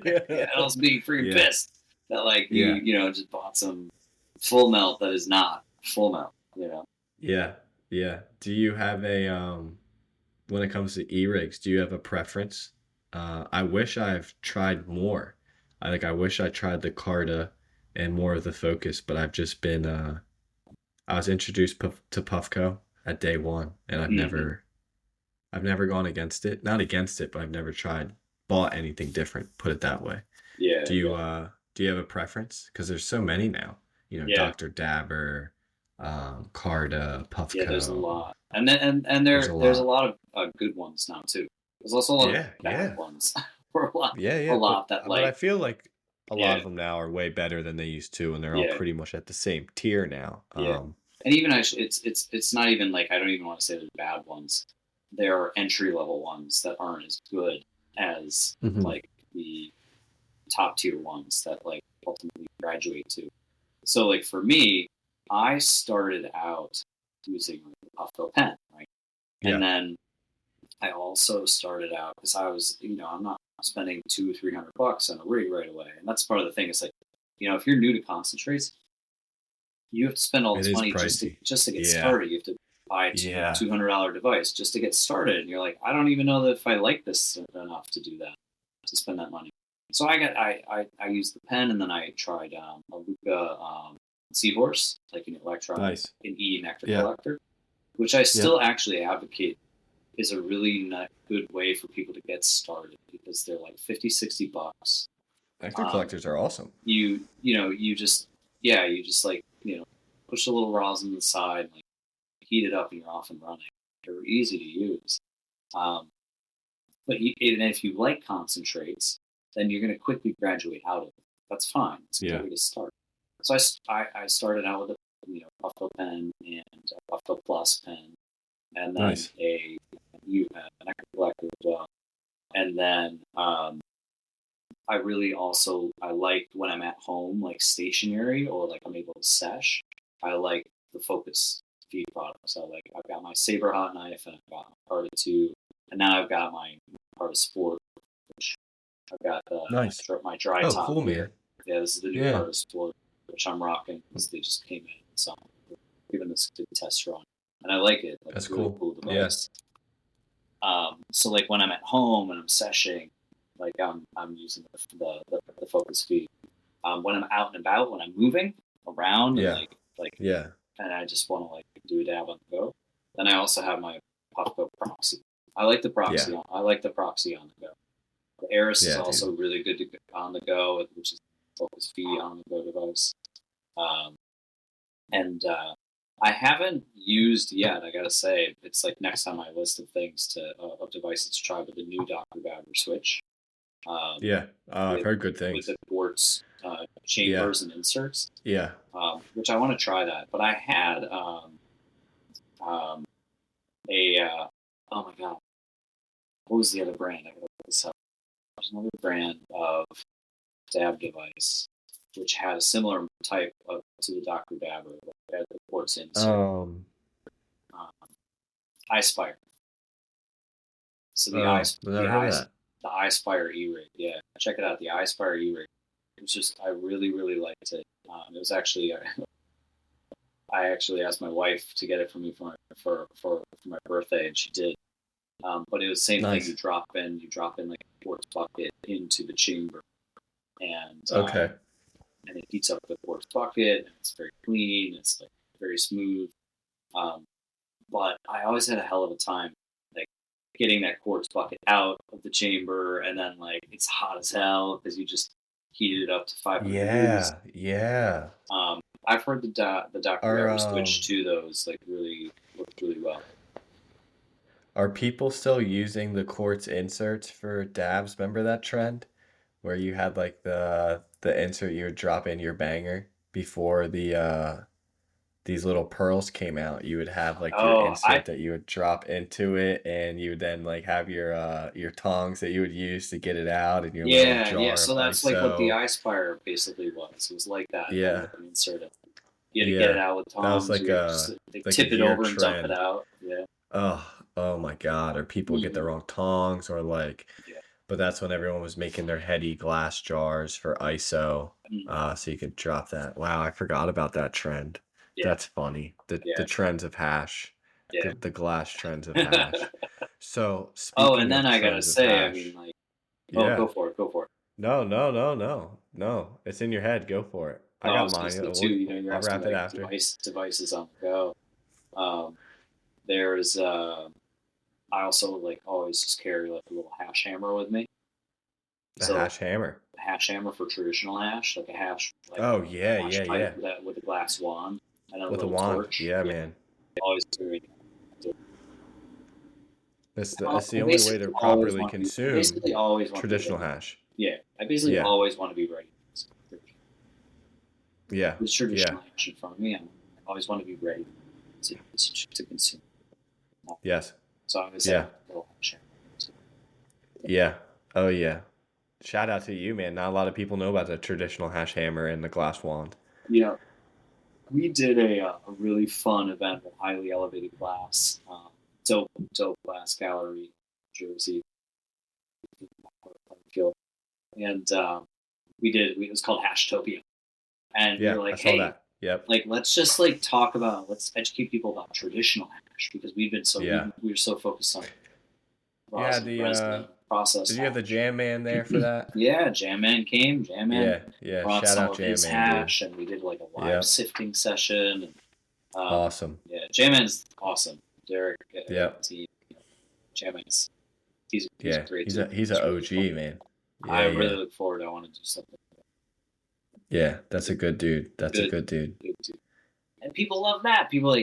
[SPEAKER 2] Yeah, and also being freaking
[SPEAKER 1] Yeah.
[SPEAKER 2] pissed that like
[SPEAKER 1] Yeah.
[SPEAKER 2] you just bought some full melt that is not full melt.
[SPEAKER 1] Yeah. Yeah. Do you have when it comes to e-rigs, do you have a preference? I wish I've tried more. I wish I tried the Carta and more of the Focus, but I've just been I was introduced to Puffco at day one, and
[SPEAKER 2] Hmm.
[SPEAKER 1] I've never gone against it. Not against it, but I've never bought anything different, put it that way.
[SPEAKER 2] Yeah,
[SPEAKER 1] Do you have a preference? Because there's so many now.
[SPEAKER 2] yeah.
[SPEAKER 1] Dr. Dabber, Carta,
[SPEAKER 2] Yeah, there's a
[SPEAKER 1] Puffco.
[SPEAKER 2] lot, and then
[SPEAKER 1] There's a
[SPEAKER 2] there's a
[SPEAKER 1] lot.
[SPEAKER 2] lot of good ones now too. There's also a lot of
[SPEAKER 1] Yeah,
[SPEAKER 2] bad
[SPEAKER 1] yeah.
[SPEAKER 2] ones, or
[SPEAKER 1] Yeah,
[SPEAKER 2] a
[SPEAKER 1] yeah,
[SPEAKER 2] lot that
[SPEAKER 1] but I
[SPEAKER 2] like
[SPEAKER 1] feel like a lot
[SPEAKER 2] yeah,
[SPEAKER 1] of them now are way better than they used to, and they're all
[SPEAKER 2] yeah,
[SPEAKER 1] pretty much at the same tier now.
[SPEAKER 2] yeah. And even it's not even like I don't even want to say they're bad ones. There are entry level ones that aren't as good as
[SPEAKER 1] Mhm.
[SPEAKER 2] like the top tier ones that like ultimately graduate to. So like for me, I started out using the Puffco pen, right, and
[SPEAKER 1] Yeah,
[SPEAKER 2] then I also started out because I was, I'm not spending 200-300 bucks on a rig right away, and that's part of the thing. It's like, if you're new to concentrates, you have to spend all
[SPEAKER 1] it
[SPEAKER 2] this
[SPEAKER 1] is
[SPEAKER 2] money
[SPEAKER 1] pricey.
[SPEAKER 2] just to get
[SPEAKER 1] Yeah,
[SPEAKER 2] started. You have to buy a
[SPEAKER 1] yeah,
[SPEAKER 2] $200 device just to get started, and you're like, I don't even know that if I like this enough to do that, to spend that money. So I used the pen, and then I tried a Luca Seahorse, like an electron,
[SPEAKER 1] nice.
[SPEAKER 2] an E nectar
[SPEAKER 1] Yeah,
[SPEAKER 2] collector, which I
[SPEAKER 1] yep.
[SPEAKER 2] still actually advocate is a really good way for people to get started because they're like 50-60 bucks.
[SPEAKER 1] Nectar
[SPEAKER 2] Um,
[SPEAKER 1] collectors are awesome.
[SPEAKER 2] you just you just like push a little rosin to the side, like heat it up, and you're off and running. They're easy to use. Um, and if you like concentrates, then you're going to quickly graduate out of it. That's fine. It's a good
[SPEAKER 1] Yeah,
[SPEAKER 2] way to start. So I started out with a Puffco pen and a Puffco Plus pen, and then
[SPEAKER 1] nice.
[SPEAKER 2] an Echo collector as well. And then I really also I like when I'm at home, like stationary or like I'm able to sesh. I like the Focus feed products. I've got my Saber hot knife, and I've got my Carta 2, and now I've got my Carta Sport, which I've got
[SPEAKER 1] Nice.
[SPEAKER 2] my dry
[SPEAKER 1] Oh,
[SPEAKER 2] top
[SPEAKER 1] cool,
[SPEAKER 2] here.
[SPEAKER 1] man.
[SPEAKER 2] Yeah, this is the new
[SPEAKER 1] Yeah,
[SPEAKER 2] Carta Sport, which I'm rocking because they just came in. So I'm giving this a good test run, and I like it. Like
[SPEAKER 1] that's
[SPEAKER 2] really
[SPEAKER 1] cool.
[SPEAKER 2] cool
[SPEAKER 1] Yeah,
[SPEAKER 2] device. So like when I'm at home and I'm seshing, like I'm using the Focus feed. When I'm out and about, when I'm moving around and
[SPEAKER 1] yeah, yeah,
[SPEAKER 2] and I just want to like do a dab on the go, then I also have my Puffco proxy. I like the
[SPEAKER 1] yeah,
[SPEAKER 2] proxy. I like the proxy on the go. The Eris is
[SPEAKER 1] yeah, dude.
[SPEAKER 2] also really good to go on the go, which is Focus feed on the go device. Um, and I haven't used yet. I gotta say, it's like next on my list of things of devices to try, but the new Dr. Badger Switch. um,
[SPEAKER 1] Yeah. I've
[SPEAKER 2] with
[SPEAKER 1] heard good
[SPEAKER 2] with the
[SPEAKER 1] things.
[SPEAKER 2] quartz
[SPEAKER 1] Yeah.
[SPEAKER 2] chambers and inserts,
[SPEAKER 1] Yeah.
[SPEAKER 2] which I want to try that. But I had um, a oh my god, what was the other brand? I gotta look this up. There's another brand of dab device which had a similar type of to the Dr. Dabber, like had the quartz insert.
[SPEAKER 1] Um,
[SPEAKER 2] Um, iSpire. So
[SPEAKER 1] oh, I've never heard of that.
[SPEAKER 2] the iSpire E-rig. Yeah, check it out. The iSpire E-rig. It was just I really liked it. It was actually I actually asked my wife to get it for me for my birthday, and she did. But it was the same thing.
[SPEAKER 1] Nice.
[SPEAKER 2] You drop in like a quartz bucket into the chamber, and
[SPEAKER 1] Okay.
[SPEAKER 2] it heats up the quartz bucket. And it's very clean. It's like very smooth. Um, but I always had a hell of a time like getting that quartz bucket out of the chamber, and then like it's hot as hell because you just heated it up to 500 degrees.
[SPEAKER 1] Yeah. Yeah.
[SPEAKER 2] I've heard the Dr.
[SPEAKER 1] Are
[SPEAKER 2] Pepper switch to those like really worked really well.
[SPEAKER 1] are people still using the quartz inserts for dabs? Remember that trend where you had like the insert you would drop in your banger before these little pearls came out? You would have like your
[SPEAKER 2] Oh, I
[SPEAKER 1] insert that you would drop into it, and you would then like have your tongs that you would use to get it out, and your little
[SPEAKER 2] yeah.
[SPEAKER 1] jar
[SPEAKER 2] So
[SPEAKER 1] of
[SPEAKER 2] that's like what the
[SPEAKER 1] ISO.
[SPEAKER 2] iSpire basically was. It was like that, but
[SPEAKER 1] Yeah.
[SPEAKER 2] with an insert. You had to get it
[SPEAKER 1] Yeah.
[SPEAKER 2] out with
[SPEAKER 1] That was
[SPEAKER 2] tongs, or you just they
[SPEAKER 1] like a
[SPEAKER 2] tip it
[SPEAKER 1] year
[SPEAKER 2] over and dump it
[SPEAKER 1] trend.
[SPEAKER 2] out. Yeah.
[SPEAKER 1] Oh, oh my God. Or people get the
[SPEAKER 2] Hmm.
[SPEAKER 1] wrong tongs, or like,
[SPEAKER 2] Yeah.
[SPEAKER 1] but that's when everyone was making their heady glass jars for ISO.
[SPEAKER 2] Mhm.
[SPEAKER 1] So you could drop that. Wow, I forgot about that trend.
[SPEAKER 2] Yeah.
[SPEAKER 1] That's funny. The
[SPEAKER 2] Yeah.
[SPEAKER 1] trends of hash.
[SPEAKER 2] Yeah.
[SPEAKER 1] The glass trends of hash. So
[SPEAKER 2] Oh, and
[SPEAKER 1] speaking
[SPEAKER 2] then
[SPEAKER 1] of
[SPEAKER 2] I gotta
[SPEAKER 1] trends of
[SPEAKER 2] say, I mean,
[SPEAKER 1] hash,
[SPEAKER 2] like, oh,
[SPEAKER 1] yeah.
[SPEAKER 2] go for it.
[SPEAKER 1] No, no, no, no, no. It's in your head. Go for it. I
[SPEAKER 2] Oh, I
[SPEAKER 1] got
[SPEAKER 2] was gonna
[SPEAKER 1] mine.
[SPEAKER 2] say too. You know, you're
[SPEAKER 1] I'll
[SPEAKER 2] asking
[SPEAKER 1] wrap it
[SPEAKER 2] like
[SPEAKER 1] after.
[SPEAKER 2] devices on the go. Um, there's I also like always just carry like a little hash hammer with me.
[SPEAKER 1] The
[SPEAKER 2] So
[SPEAKER 1] hash hammer.
[SPEAKER 2] a hash hammer for traditional hash, like a hash like
[SPEAKER 1] Oh
[SPEAKER 2] a
[SPEAKER 1] yeah,
[SPEAKER 2] hash
[SPEAKER 1] yeah,
[SPEAKER 2] pipe
[SPEAKER 1] yeah.
[SPEAKER 2] with a glass wand and a
[SPEAKER 1] With a
[SPEAKER 2] little
[SPEAKER 1] wand.
[SPEAKER 2] torch.
[SPEAKER 1] Yeah,
[SPEAKER 2] Yeah,
[SPEAKER 1] man.
[SPEAKER 2] always carry.
[SPEAKER 1] That's the
[SPEAKER 2] I
[SPEAKER 1] only way to
[SPEAKER 2] basically always
[SPEAKER 1] properly
[SPEAKER 2] want to be. I
[SPEAKER 1] consume
[SPEAKER 2] basically always want to be
[SPEAKER 1] traditional
[SPEAKER 2] ready.
[SPEAKER 1] hash.
[SPEAKER 2] Yeah, I basically
[SPEAKER 1] Yeah.
[SPEAKER 2] always want to be ready.
[SPEAKER 1] Yeah.
[SPEAKER 2] With
[SPEAKER 1] Yeah.
[SPEAKER 2] traditional hash in front of me, I always want to be ready to consume.
[SPEAKER 1] Yes.
[SPEAKER 2] So I always have
[SPEAKER 1] Yeah.
[SPEAKER 2] a little hash hammer.
[SPEAKER 1] Yeah. Oh yeah. Shout out to you, man. Not a lot of people know about the traditional hash hammer and the glass wand.
[SPEAKER 2] You know, we did a really fun event with Highly Elevated Glass, dope glass gallery, Jersey, and it was called Hashtopia, and we
[SPEAKER 1] Yeah,
[SPEAKER 2] were
[SPEAKER 1] I
[SPEAKER 2] like,
[SPEAKER 1] saw
[SPEAKER 2] hey,
[SPEAKER 1] that. Yep.
[SPEAKER 2] like let's just like talk about let's educate people about traditional hash because
[SPEAKER 1] Yeah.
[SPEAKER 2] we were so focused on
[SPEAKER 1] You had
[SPEAKER 2] rosin, resin,
[SPEAKER 1] did
[SPEAKER 2] processed
[SPEAKER 1] you have the
[SPEAKER 2] hash.
[SPEAKER 1] Jam Man there for that?
[SPEAKER 2] Yeah, Jam Man came. Jam Man
[SPEAKER 1] Yeah, yeah.
[SPEAKER 2] brought
[SPEAKER 1] Shout
[SPEAKER 2] some
[SPEAKER 1] out
[SPEAKER 2] of
[SPEAKER 1] Jam
[SPEAKER 2] his
[SPEAKER 1] Man, dude.
[SPEAKER 2] hash, and we did like a live
[SPEAKER 1] Yep.
[SPEAKER 2] sifting session. And,
[SPEAKER 1] Awesome.
[SPEAKER 2] yeah, Jam Man's awesome. Derek,
[SPEAKER 1] Yep.
[SPEAKER 2] team, Jam Man's he's a
[SPEAKER 1] Yeah.
[SPEAKER 2] great
[SPEAKER 1] He's
[SPEAKER 2] dude.
[SPEAKER 1] a
[SPEAKER 2] He's really fun.
[SPEAKER 1] OG, man.
[SPEAKER 2] I
[SPEAKER 1] Yeah,
[SPEAKER 2] really
[SPEAKER 1] yeah.
[SPEAKER 2] look forward. I want to do something
[SPEAKER 1] Yeah, that's a good dude. That's a
[SPEAKER 2] good,
[SPEAKER 1] good dude.
[SPEAKER 2] good dude. And people love that. People.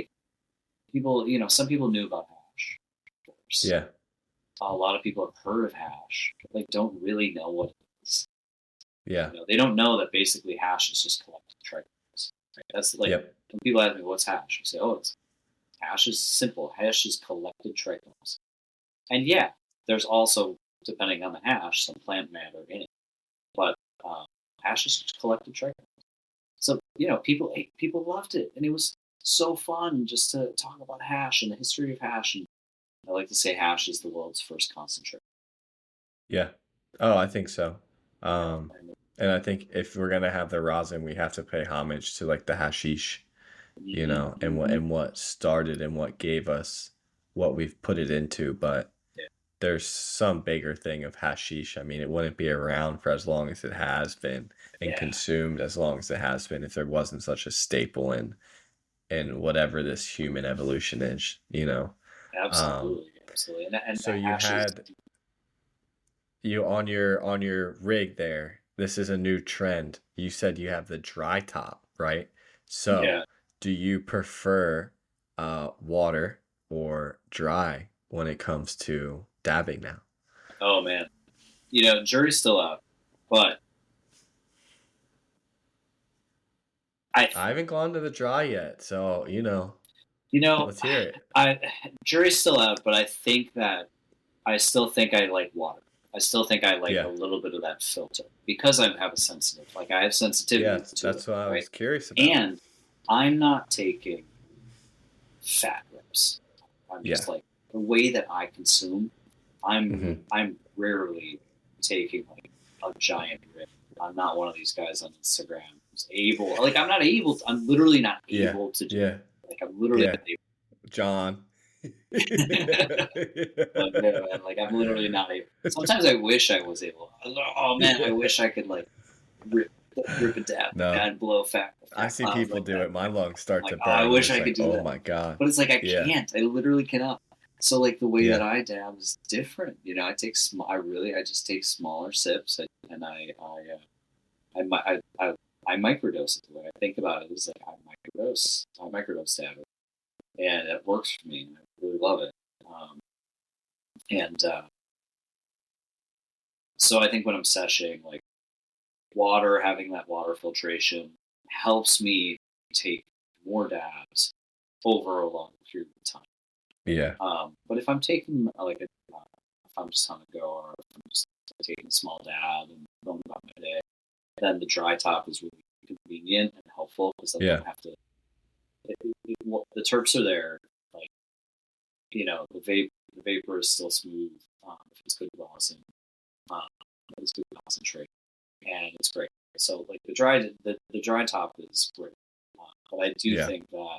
[SPEAKER 2] You know, some people knew about hash. Of course,
[SPEAKER 1] Yeah.
[SPEAKER 2] a lot of people have heard of hash, but like don't really know what it is.
[SPEAKER 1] Yeah.
[SPEAKER 2] You know, they don't know that basically hash is just collected trichomes. Right? That's like
[SPEAKER 1] Yep.
[SPEAKER 2] when people ask me what's hash, I say, oh, it's hash is simple. Hash is collected trichomes, and yeah, there's also depending on the hash some plant matter in it, but hash is just collected trichomes. So you know, people loved it, and it was so fun just to talk about hash and the history of hash. And I like to say hash is the world's first concentrate.
[SPEAKER 1] Yeah. Oh, I think so.
[SPEAKER 2] You know,
[SPEAKER 1] Um, and I think if we're gonna have the rosin, we have to pay homage to like the hashish,
[SPEAKER 2] mm-hmm.
[SPEAKER 1] and what started and what gave us what we've put it into. But
[SPEAKER 2] Yeah,
[SPEAKER 1] there's some bigger thing of hashish. I mean, it wouldn't be around for as long as it has been and
[SPEAKER 2] yeah,
[SPEAKER 1] consumed as long as it has been if there wasn't such a staple in whatever this human evolution is. Um,
[SPEAKER 2] absolutely, absolutely, and
[SPEAKER 1] so you
[SPEAKER 2] hash is
[SPEAKER 1] had you on your rig there. This is a new trend. You said you have the dry top, right? So,
[SPEAKER 2] yeah.
[SPEAKER 1] do you prefer water or dry when it comes to dabbing now?
[SPEAKER 2] Oh man. jury's still out, but I,
[SPEAKER 1] I haven't gone to the dry yet, so
[SPEAKER 2] you know,
[SPEAKER 1] let's hear it.
[SPEAKER 2] I jury's still out, but I think that I still think I like water. I still think I like a
[SPEAKER 1] Yeah,
[SPEAKER 2] little bit of that filter because I have a sensitive, like I have
[SPEAKER 1] yeah,
[SPEAKER 2] sensitivity to it,
[SPEAKER 1] that's what I
[SPEAKER 2] right?
[SPEAKER 1] was curious about.
[SPEAKER 2] And I'm not taking fat rips. I'm
[SPEAKER 1] Yeah.
[SPEAKER 2] just like the way that I consume. I'm
[SPEAKER 1] Hmm.
[SPEAKER 2] I'm rarely taking like a giant rip. I'm not one of these guys on Instagram who's able. Like I'm not able. I'm literally not
[SPEAKER 1] Yeah,
[SPEAKER 2] able to do.
[SPEAKER 1] yeah,
[SPEAKER 2] Like I'm literally
[SPEAKER 1] yeah.
[SPEAKER 2] not able.
[SPEAKER 1] John.
[SPEAKER 2] Like yeah, man. Like I'm literally not able. Sometimes I wish I was able. Oh man, I
[SPEAKER 1] Yeah.
[SPEAKER 2] wish I could like rip rip a dab
[SPEAKER 1] No,
[SPEAKER 2] and blow
[SPEAKER 1] I
[SPEAKER 2] fat
[SPEAKER 1] see
[SPEAKER 2] clouds
[SPEAKER 1] people
[SPEAKER 2] like
[SPEAKER 1] do
[SPEAKER 2] that.
[SPEAKER 1] it. My lungs start
[SPEAKER 2] Like
[SPEAKER 1] to
[SPEAKER 2] oh, I
[SPEAKER 1] burn, and
[SPEAKER 2] wish
[SPEAKER 1] it's
[SPEAKER 2] I could
[SPEAKER 1] like,
[SPEAKER 2] do
[SPEAKER 1] oh
[SPEAKER 2] that.
[SPEAKER 1] my God.
[SPEAKER 2] But it's like I
[SPEAKER 1] Yeah,
[SPEAKER 2] can't. I literally cannot. So like the way that
[SPEAKER 1] yeah,
[SPEAKER 2] I dab is different. I take small. I just take smaller sips and I microdose it. The way I think about it is like I microdose dab it, and it works for me. And I really love it. And so I think when I'm seshing, like water, having that water filtration helps me take more dabs over a long period of time.
[SPEAKER 1] yeah,
[SPEAKER 2] But if I'm taking if I'm just on the go or if I'm just taking a small dab and going about my day, then the dry top is really convenient and helpful because I
[SPEAKER 1] yeah,
[SPEAKER 2] don't have to. The terps are there, like the vapor is still smooth. If it's good Dawson, um, it's good concentrate, and it's great. So like the dry top is great, but I do
[SPEAKER 1] yeah,
[SPEAKER 2] think that I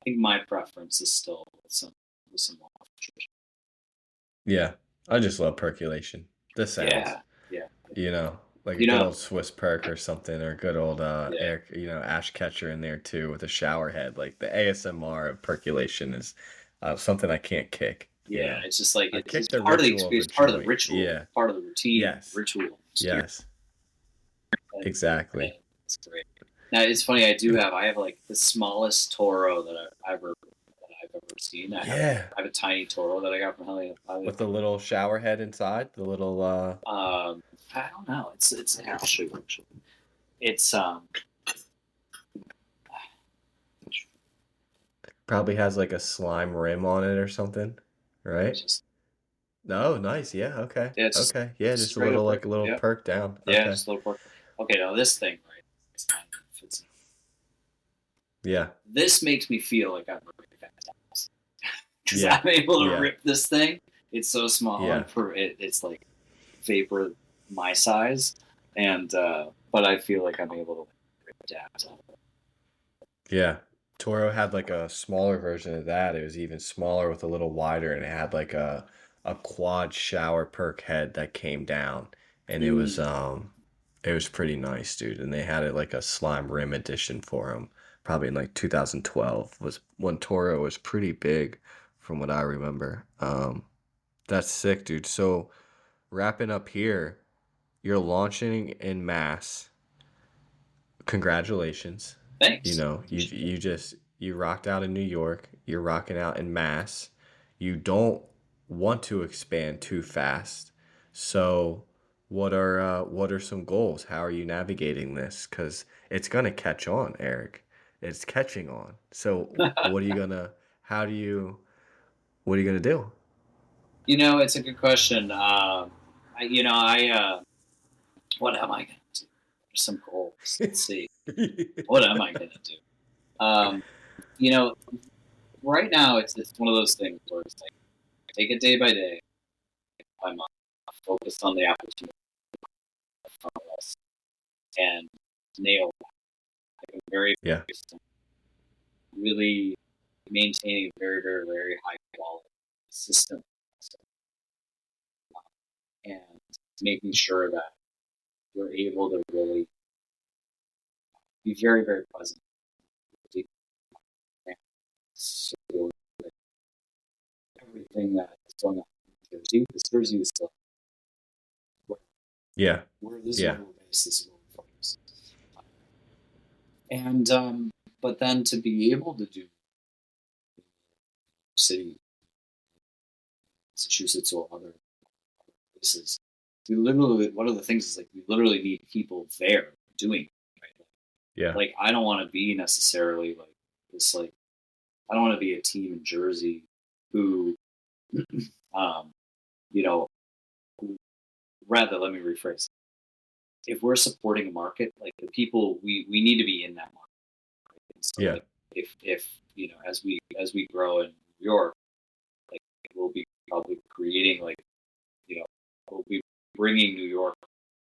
[SPEAKER 2] think my preference is still with some water filtration.
[SPEAKER 1] yeah. I just love percolation. The sounds,
[SPEAKER 2] Yeah, yeah.
[SPEAKER 1] you know, like a
[SPEAKER 2] You
[SPEAKER 1] good
[SPEAKER 2] know,
[SPEAKER 1] old Swiss perk or something, or a good old
[SPEAKER 2] yeah,
[SPEAKER 1] air, ash catcher in there too with a shower head. Like the ASMR of percolation is something I can't kick.
[SPEAKER 2] yeah. It's just like
[SPEAKER 1] I
[SPEAKER 2] it's
[SPEAKER 1] kick the
[SPEAKER 2] part of the
[SPEAKER 1] ritual of a
[SPEAKER 2] experience, part of the
[SPEAKER 1] joint.
[SPEAKER 2] ritual,
[SPEAKER 1] Yeah.
[SPEAKER 2] part of the routine,
[SPEAKER 1] Yes.
[SPEAKER 2] ritual experience.
[SPEAKER 1] Yes.
[SPEAKER 2] And,
[SPEAKER 1] Exactly.
[SPEAKER 2] and it's great. Now it's funny. I have like the smallest Toro that I've ever seen.
[SPEAKER 1] Yeah.
[SPEAKER 2] I have a tiny Toro that I got from Helena.
[SPEAKER 1] With the little shower head inside, the little
[SPEAKER 2] I don't know. It's here, I'll show you. It's
[SPEAKER 1] probably has like a slime rim on it or something, right?
[SPEAKER 2] just
[SPEAKER 1] No, nice. Yeah, okay.
[SPEAKER 2] yeah, it's just
[SPEAKER 1] Okay. Yeah, just a
[SPEAKER 2] straight
[SPEAKER 1] little
[SPEAKER 2] up
[SPEAKER 1] like
[SPEAKER 2] work.
[SPEAKER 1] a little
[SPEAKER 2] Yeah,
[SPEAKER 1] perk down.
[SPEAKER 2] yeah,
[SPEAKER 1] Okay.
[SPEAKER 2] just a little pork. Okay, now this thing right, it's kind of fits.
[SPEAKER 1] Yeah.
[SPEAKER 2] This makes me feel like I'm ripping fat towels because
[SPEAKER 1] Yeah.
[SPEAKER 2] I'm able to
[SPEAKER 1] Yeah.
[SPEAKER 2] rip this thing. It's so small
[SPEAKER 1] Yeah.
[SPEAKER 2] and it's like vapor my size, and but I feel like I'm able to like, rip dabs out of it.
[SPEAKER 1] Yeah. Toro had like a smaller version of that. It was even smaller with a little wider and it had like a quad shower perk head that came down and
[SPEAKER 2] Mm.
[SPEAKER 1] it was pretty nice, dude. And they had it like a slime rim edition for him. Probably in like 2012 was when Toro was pretty big from what I remember. That's sick, dude. So wrapping up here, you're launching in mass. Congratulations.
[SPEAKER 2] Thanks.
[SPEAKER 1] You rocked out in New York, you're rocking out in Mass. You don't want to expand too fast. So what are some goals? How are you navigating this? Cuz it's going to catch on, Eric. It's catching on. So what are you going to how do you what are you going to do?
[SPEAKER 2] It's a good question. What am I gonna do? There's some goals. Let's see. What am I gonna do? Um, you know, right now it's one of those things where it's like take it day by day. I'm focused on the opportunity in front of us and nail that. Like, I'm very
[SPEAKER 1] Yeah.
[SPEAKER 2] focused on really maintaining a very, very, very high quality system and making sure that we're able to really be very, very present. So everything that is going on in Jersey, because Jersey is still
[SPEAKER 1] Yeah.
[SPEAKER 2] where this is where
[SPEAKER 1] Yeah.
[SPEAKER 2] we're based, this is where we're focused. And but then to be able to do city, Massachusetts or other places, we literally, one of the things is like we literally need people there doing it, right?
[SPEAKER 1] Yeah.
[SPEAKER 2] Like I don't want to be necessarily like this, like I don't want to be a team in Jersey who, um, you know, rather, let me rephrase. If we're supporting a market, like the people, we need to be in that market. And so
[SPEAKER 1] Yeah.
[SPEAKER 2] like if as we grow in New York, like we'll be probably creating like we'll be bringing New York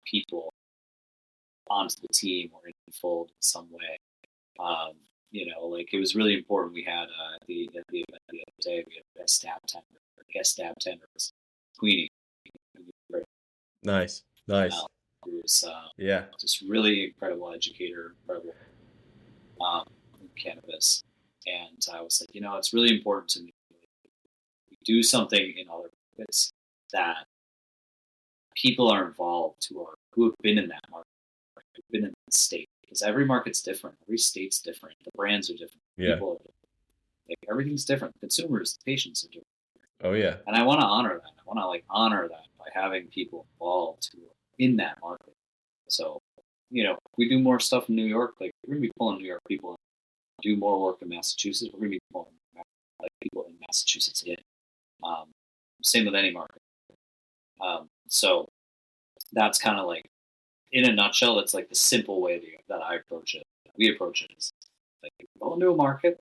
[SPEAKER 2] people onto the team or in the fold in some way. Um, like it was really important. We had at the event the other day, we had a guest dab tender was Queenie.
[SPEAKER 1] Nice. Nice.
[SPEAKER 2] Who was
[SPEAKER 1] Yeah.
[SPEAKER 2] just really incredible educator, incredible in cannabis. And I was like, it's really important to me. We do something in other markets that people are involved who have been in that market, right, who've been in that state. Because every market's different, every state's different, the brands are different,
[SPEAKER 1] Yeah.
[SPEAKER 2] people are different. Like everything's different. Consumers, the patients are different.
[SPEAKER 1] Oh yeah.
[SPEAKER 2] And I want to honor that. I want to honor that by having people involved who are in that market. So, if we do more stuff in New York, like we're gonna be pulling New York people in. Do more work in Massachusetts, we're gonna be pulling like people in Massachusetts in. Um, Same with any market. So that's kind of like, in a nutshell, that's like the simple way that I approach it. We approach it is like go into a market.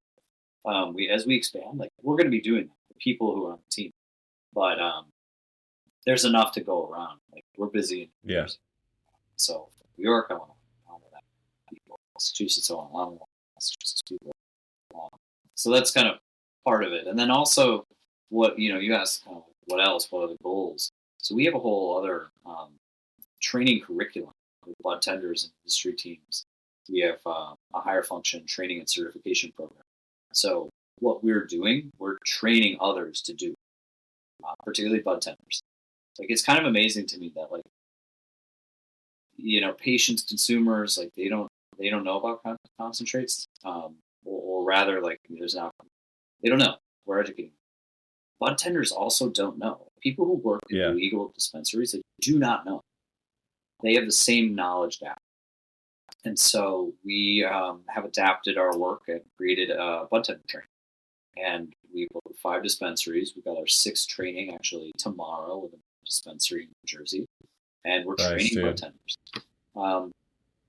[SPEAKER 2] As we expand, like we're going to be doing that. The people who are on the team, but there's enough to go around. Like we're busy in New
[SPEAKER 1] Yeah.
[SPEAKER 2] Jersey, so New York, I want to honor that. People, Massachusetts, I want to honor Massachusetts people. Um, so that's kind of part of it, and then also what you asked, kind of what else? What are the goals? So we have a whole other training curriculum with bud tenders and industry teams. We have a higher function training and certification program. So what we're doing, we're training others to do, particularly bud tenders. Like it's kind of amazing to me that like patients, consumers, like they don't know about concentrates, or rather like there's not they don't know. We're educating. Bud tenders also don't know. People who work in
[SPEAKER 1] Yeah.
[SPEAKER 2] illegal dispensaries, they do not know. They have the same knowledge gap. And so we have adapted our work and created a bud tender training. And we've opened 5 dispensaries. We've got our 6th training actually tomorrow with a dispensary in New Jersey. And we're
[SPEAKER 1] Nice,
[SPEAKER 2] training bud
[SPEAKER 1] dude.
[SPEAKER 2] tenders.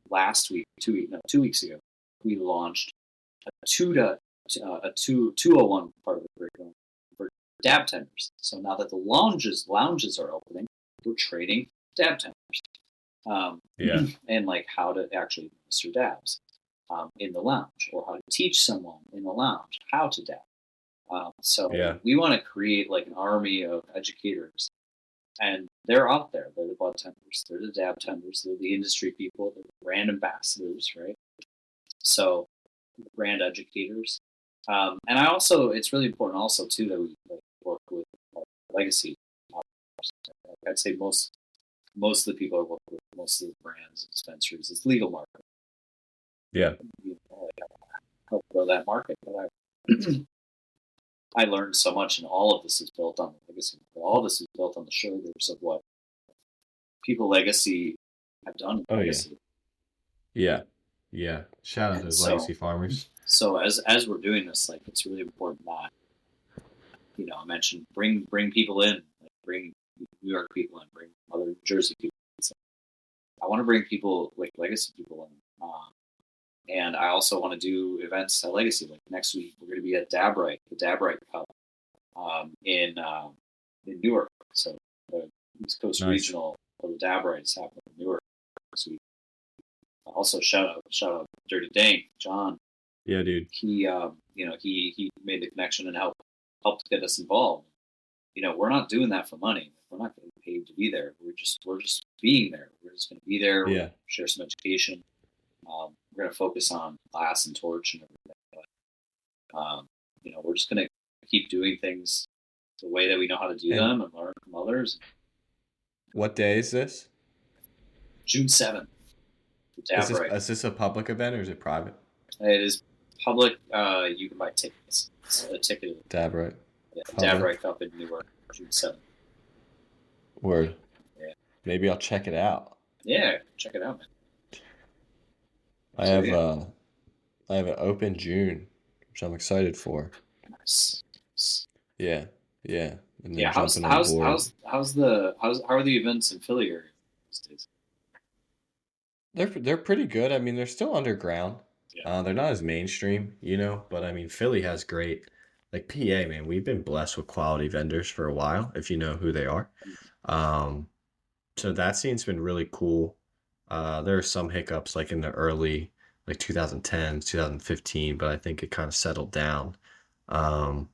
[SPEAKER 2] Last week, 2 weeks ago, we launched a 201 part of the curriculum for dab tenders. So now that the lounges are opening, we're training dab tenders.
[SPEAKER 1] Yeah.
[SPEAKER 2] And like how to actually administer dabs in the lounge, or how to teach someone in the lounge how to dab. So
[SPEAKER 1] Yeah.
[SPEAKER 2] we want to create like an army of educators, and they're out there. They're the bud tenders, they're the dab tenders, they're the industry people, they're the brand ambassadors, right? So brand educators. And it's really important also too that we like, work with legacy. I'd say most of the people I work with, most of the brands and dispensaries, is legal market.
[SPEAKER 1] Yeah.
[SPEAKER 2] Help grow that market. But I learned so much, and all of this is built on legacy. All of this is built on the shoulders of what people legacy have done in
[SPEAKER 1] Oh yeah.
[SPEAKER 2] legacy.
[SPEAKER 1] Yeah. Yeah. Shout out
[SPEAKER 2] And
[SPEAKER 1] those
[SPEAKER 2] so,
[SPEAKER 1] legacy farmers.
[SPEAKER 2] so as we're doing this, like it's really important that I mentioned bring people in, like bring New York people in, bring other New Jersey people. So I want to bring people like legacy people in. And I also want to do events at Legacy. Like next week, we're going to be at the Dabrite Cup in Newark. So the East Coast
[SPEAKER 1] Nice.
[SPEAKER 2] Regional of the Dabrite is happening in Newark next week. Also, shout out, Dirty Dank John.
[SPEAKER 1] Yeah, dude.
[SPEAKER 2] He made the connection and helped get us involved. We're not doing that for money. We're not getting paid to be there. We're just being there. We're just going to be there. We're
[SPEAKER 1] Yeah.
[SPEAKER 2] gonna share some education. We're going to focus on glass and torch and everything. But, we're just going to keep doing things the way that we know how to do
[SPEAKER 1] And
[SPEAKER 2] them and learn from others.
[SPEAKER 1] what day is this?
[SPEAKER 2] June 7th, the Dabrite.
[SPEAKER 1] Is this a public event or is it private?
[SPEAKER 2] It is public. You can buy tickets. It's a ticket.
[SPEAKER 1] Dab right.
[SPEAKER 2] Yeah, the
[SPEAKER 1] Public.
[SPEAKER 2] Dabrite Cup in Newark, June 7th.
[SPEAKER 1] Word.
[SPEAKER 2] Yeah.
[SPEAKER 1] Maybe I'll check it out.
[SPEAKER 2] Yeah, check it out, man.
[SPEAKER 1] I
[SPEAKER 2] So
[SPEAKER 1] have
[SPEAKER 2] yeah,
[SPEAKER 1] uh I have an open June, which I'm excited for.
[SPEAKER 2] nice. Nice.
[SPEAKER 1] Yeah, yeah, and then
[SPEAKER 2] Yeah, how's
[SPEAKER 1] jumping on
[SPEAKER 2] how's
[SPEAKER 1] board.
[SPEAKER 2] how's how's the how's how are the events in Philly area these days?
[SPEAKER 1] They're pretty good. I mean, they're still underground.
[SPEAKER 2] Yeah.
[SPEAKER 1] They're not as mainstream, but I mean, Philly has great, like PA, man. We've been blessed with quality vendors for a while, if you know who they are. Um, so that scene's been really cool. There are some hiccups like in the early, like 2010s, 2015, but I think it kind of settled down. Um,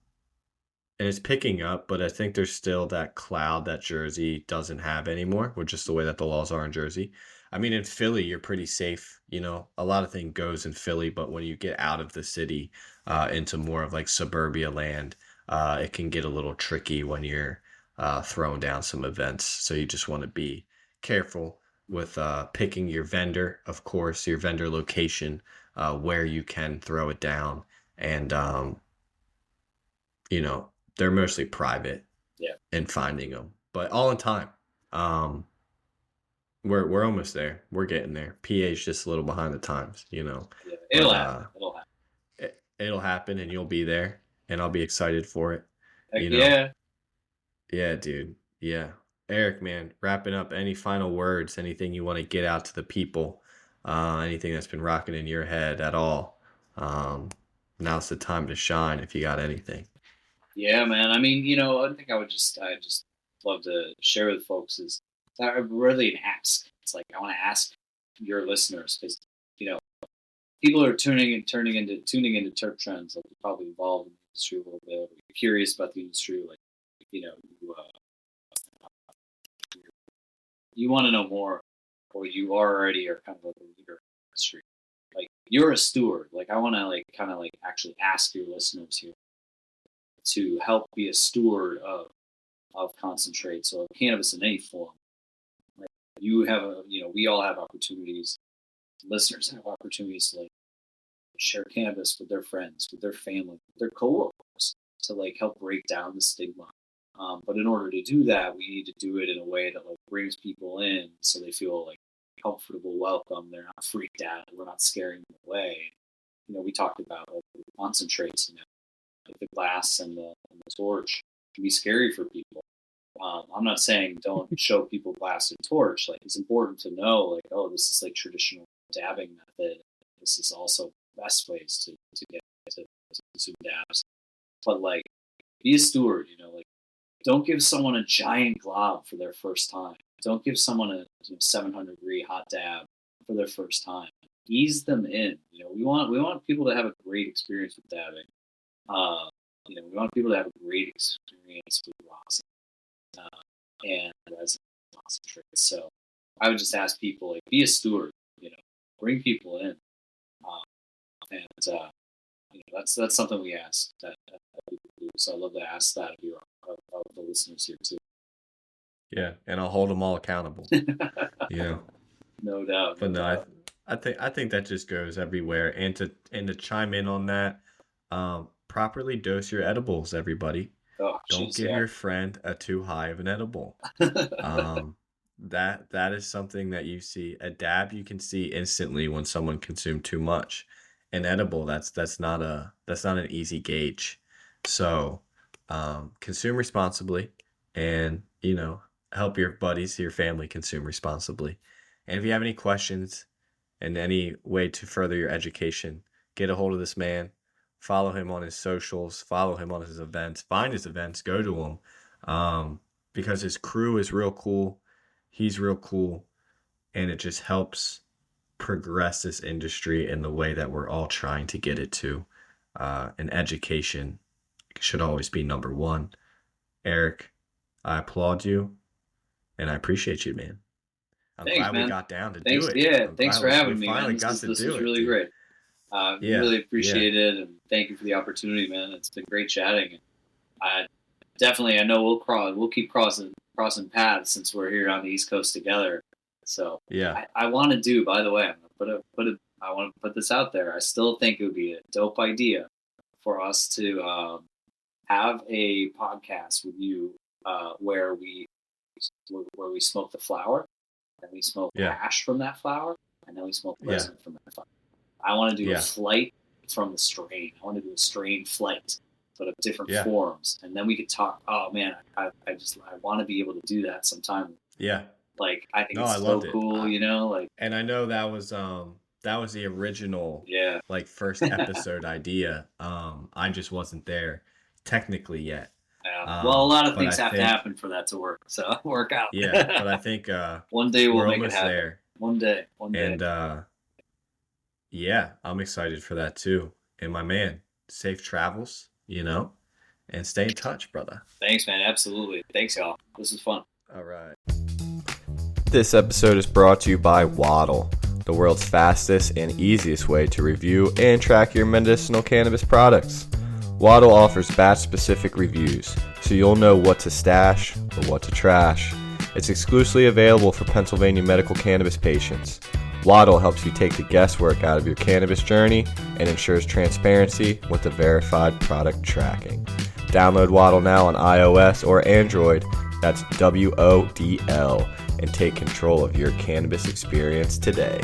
[SPEAKER 1] and it's picking up, but I think there's still that cloud that Jersey doesn't have anymore, which is the way that the laws are in Jersey. I mean, in Philly, you're pretty safe. A lot of thing goes in Philly, but when you get out of the city into more of like suburbia land, it can get a little tricky when you're throwing down some events. So you just want to be careful with picking your vendor, of course, your vendor location, where you can throw it down, and you know, they're mostly private
[SPEAKER 2] Yeah.
[SPEAKER 1] in finding them, but all in time. Um, we're almost there. We're getting there. PA's just a little behind the times.
[SPEAKER 2] Yeah. It'll
[SPEAKER 1] But
[SPEAKER 2] happen. It'll happen.
[SPEAKER 1] it'll happen, and you'll be there, and I'll be excited for it.
[SPEAKER 2] Heck
[SPEAKER 1] You know,
[SPEAKER 2] yeah.
[SPEAKER 1] yeah, dude, yeah. Eric, man, wrapping up. Any final words? Anything you want to get out to the people? Anything that's been rocking in your head at all? Um, Now's the time to shine if you got anything.
[SPEAKER 2] Yeah, man. I mean, I think I just love to share with folks is that I really ask. It's like I want to ask your listeners because you know people are tuning into Terp Trends. Like you're probably involved in the industry a little bit. Or you're curious about the industry. Like you want to know more, or you already are kind of like a leader in the industry. Like you're a steward. Like I want to like kind of like actually ask your listeners here to help be a steward of concentrates or cannabis in any form. Like you have we all have opportunities. Listeners have opportunities to like share cannabis with their friends, with their family, with their coworkers, to like help break down the stigma. But in order to do that, we need to do it in a way that like brings people in, so they feel like comfortable, welcome. They're not freaked out. We're not scaring them away. We talked about like the concentrates. Like the glass and the torch can be scary for people. I'm not saying don't show people glass and torch. Like it's important to know, like, oh, this is like traditional dabbing method. This is also best ways to get to consume dabs. But like, be a steward. Like don't give someone a giant glob for their first time. Don't give someone a 700-degree hot dab for their first time. Ease them in. We want people to have a great experience with dabbing. We want people to have a great experience with rosin and resin concentrates. So I would just ask people, like, be a steward. Bring people in, um, and that's something we ask that people do. So I love to ask that of the listeners here too.
[SPEAKER 1] Yeah, and I'll hold them all accountable. You know.
[SPEAKER 2] No doubt,
[SPEAKER 1] But
[SPEAKER 2] no
[SPEAKER 1] no,
[SPEAKER 2] doubt.
[SPEAKER 1] I think that just goes everywhere. And to chime in on that, properly dose your edibles, everybody.
[SPEAKER 2] Oh,
[SPEAKER 1] Don't
[SPEAKER 2] jeez,
[SPEAKER 1] give
[SPEAKER 2] yeah.
[SPEAKER 1] your friend a too high of an edible. Um, that is something that you see. A dab you can see instantly when someone consumed too much. An edible, that's not an easy gauge. So, consume responsibly, and help your buddies, your family consume responsibly. And if you have any questions and any way to further your education, get a hold of this man. Follow him on his socials. Follow him on his events. Find his events. Go to him, because his crew is real cool. He's real cool, and it just helps progress this industry in the way that we're all trying to get it to. And education should always be number one. Eric, I applaud you, and I appreciate you, man. I'm
[SPEAKER 2] Thanks,
[SPEAKER 1] glad we
[SPEAKER 2] man.
[SPEAKER 1] got down to do
[SPEAKER 2] Thanks,
[SPEAKER 1] it.
[SPEAKER 2] yeah.
[SPEAKER 1] I'm
[SPEAKER 2] Thanks
[SPEAKER 1] glad
[SPEAKER 2] for
[SPEAKER 1] we
[SPEAKER 2] having me, man.
[SPEAKER 1] finally
[SPEAKER 2] This
[SPEAKER 1] got
[SPEAKER 2] was
[SPEAKER 1] to
[SPEAKER 2] this
[SPEAKER 1] do
[SPEAKER 2] was
[SPEAKER 1] it,
[SPEAKER 2] really
[SPEAKER 1] dude.
[SPEAKER 2] great.
[SPEAKER 1] Yeah,
[SPEAKER 2] Really
[SPEAKER 1] yeah,
[SPEAKER 2] appreciate it, and thank you for the opportunity, man. It's been great chatting. I definitely, I know we'll keep crossing paths since we're here on the East Coast together. So
[SPEAKER 1] yeah,
[SPEAKER 2] I want to do. By the way, I'm gonna I want to put this out there. I still think it would be a dope idea for us to have a podcast with you where we where we smoke the flower, then we smoke hash from that flower, and then we smoke resin from that flower. I want to do a flight from the strain. I want to do a strain flight, but of different forms, and then we could talk. Oh man, I want to be able to do that sometime.
[SPEAKER 1] Yeah.
[SPEAKER 2] Like I think it's so cool, you know. Like,
[SPEAKER 1] and I know that was the original like first episode idea. I just wasn't there technically yet.
[SPEAKER 2] Well, a lot of things have to happen for that to work out.
[SPEAKER 1] Yeah, but I think
[SPEAKER 2] one day we'll make
[SPEAKER 1] it happen. There.
[SPEAKER 2] One day.
[SPEAKER 1] And yeah, I'm excited for that too. And my man, safe travels, you know, and stay in touch, brother.
[SPEAKER 2] Thanks, man. Absolutely. Thanks, y'all. This is fun.
[SPEAKER 1] All right. This episode is brought to you by Waddle, the world's fastest and easiest way to review and track your medicinal cannabis products. Waddle offers batch-specific reviews, so you'll know what to stash or what to trash. It's exclusively available for Pennsylvania medical cannabis patients. Waddle helps you take the guesswork out of your cannabis journey and ensures transparency with the verified product tracking. Download Waddle now on iOS or Android, that's WODL, and take control of your cannabis experience today.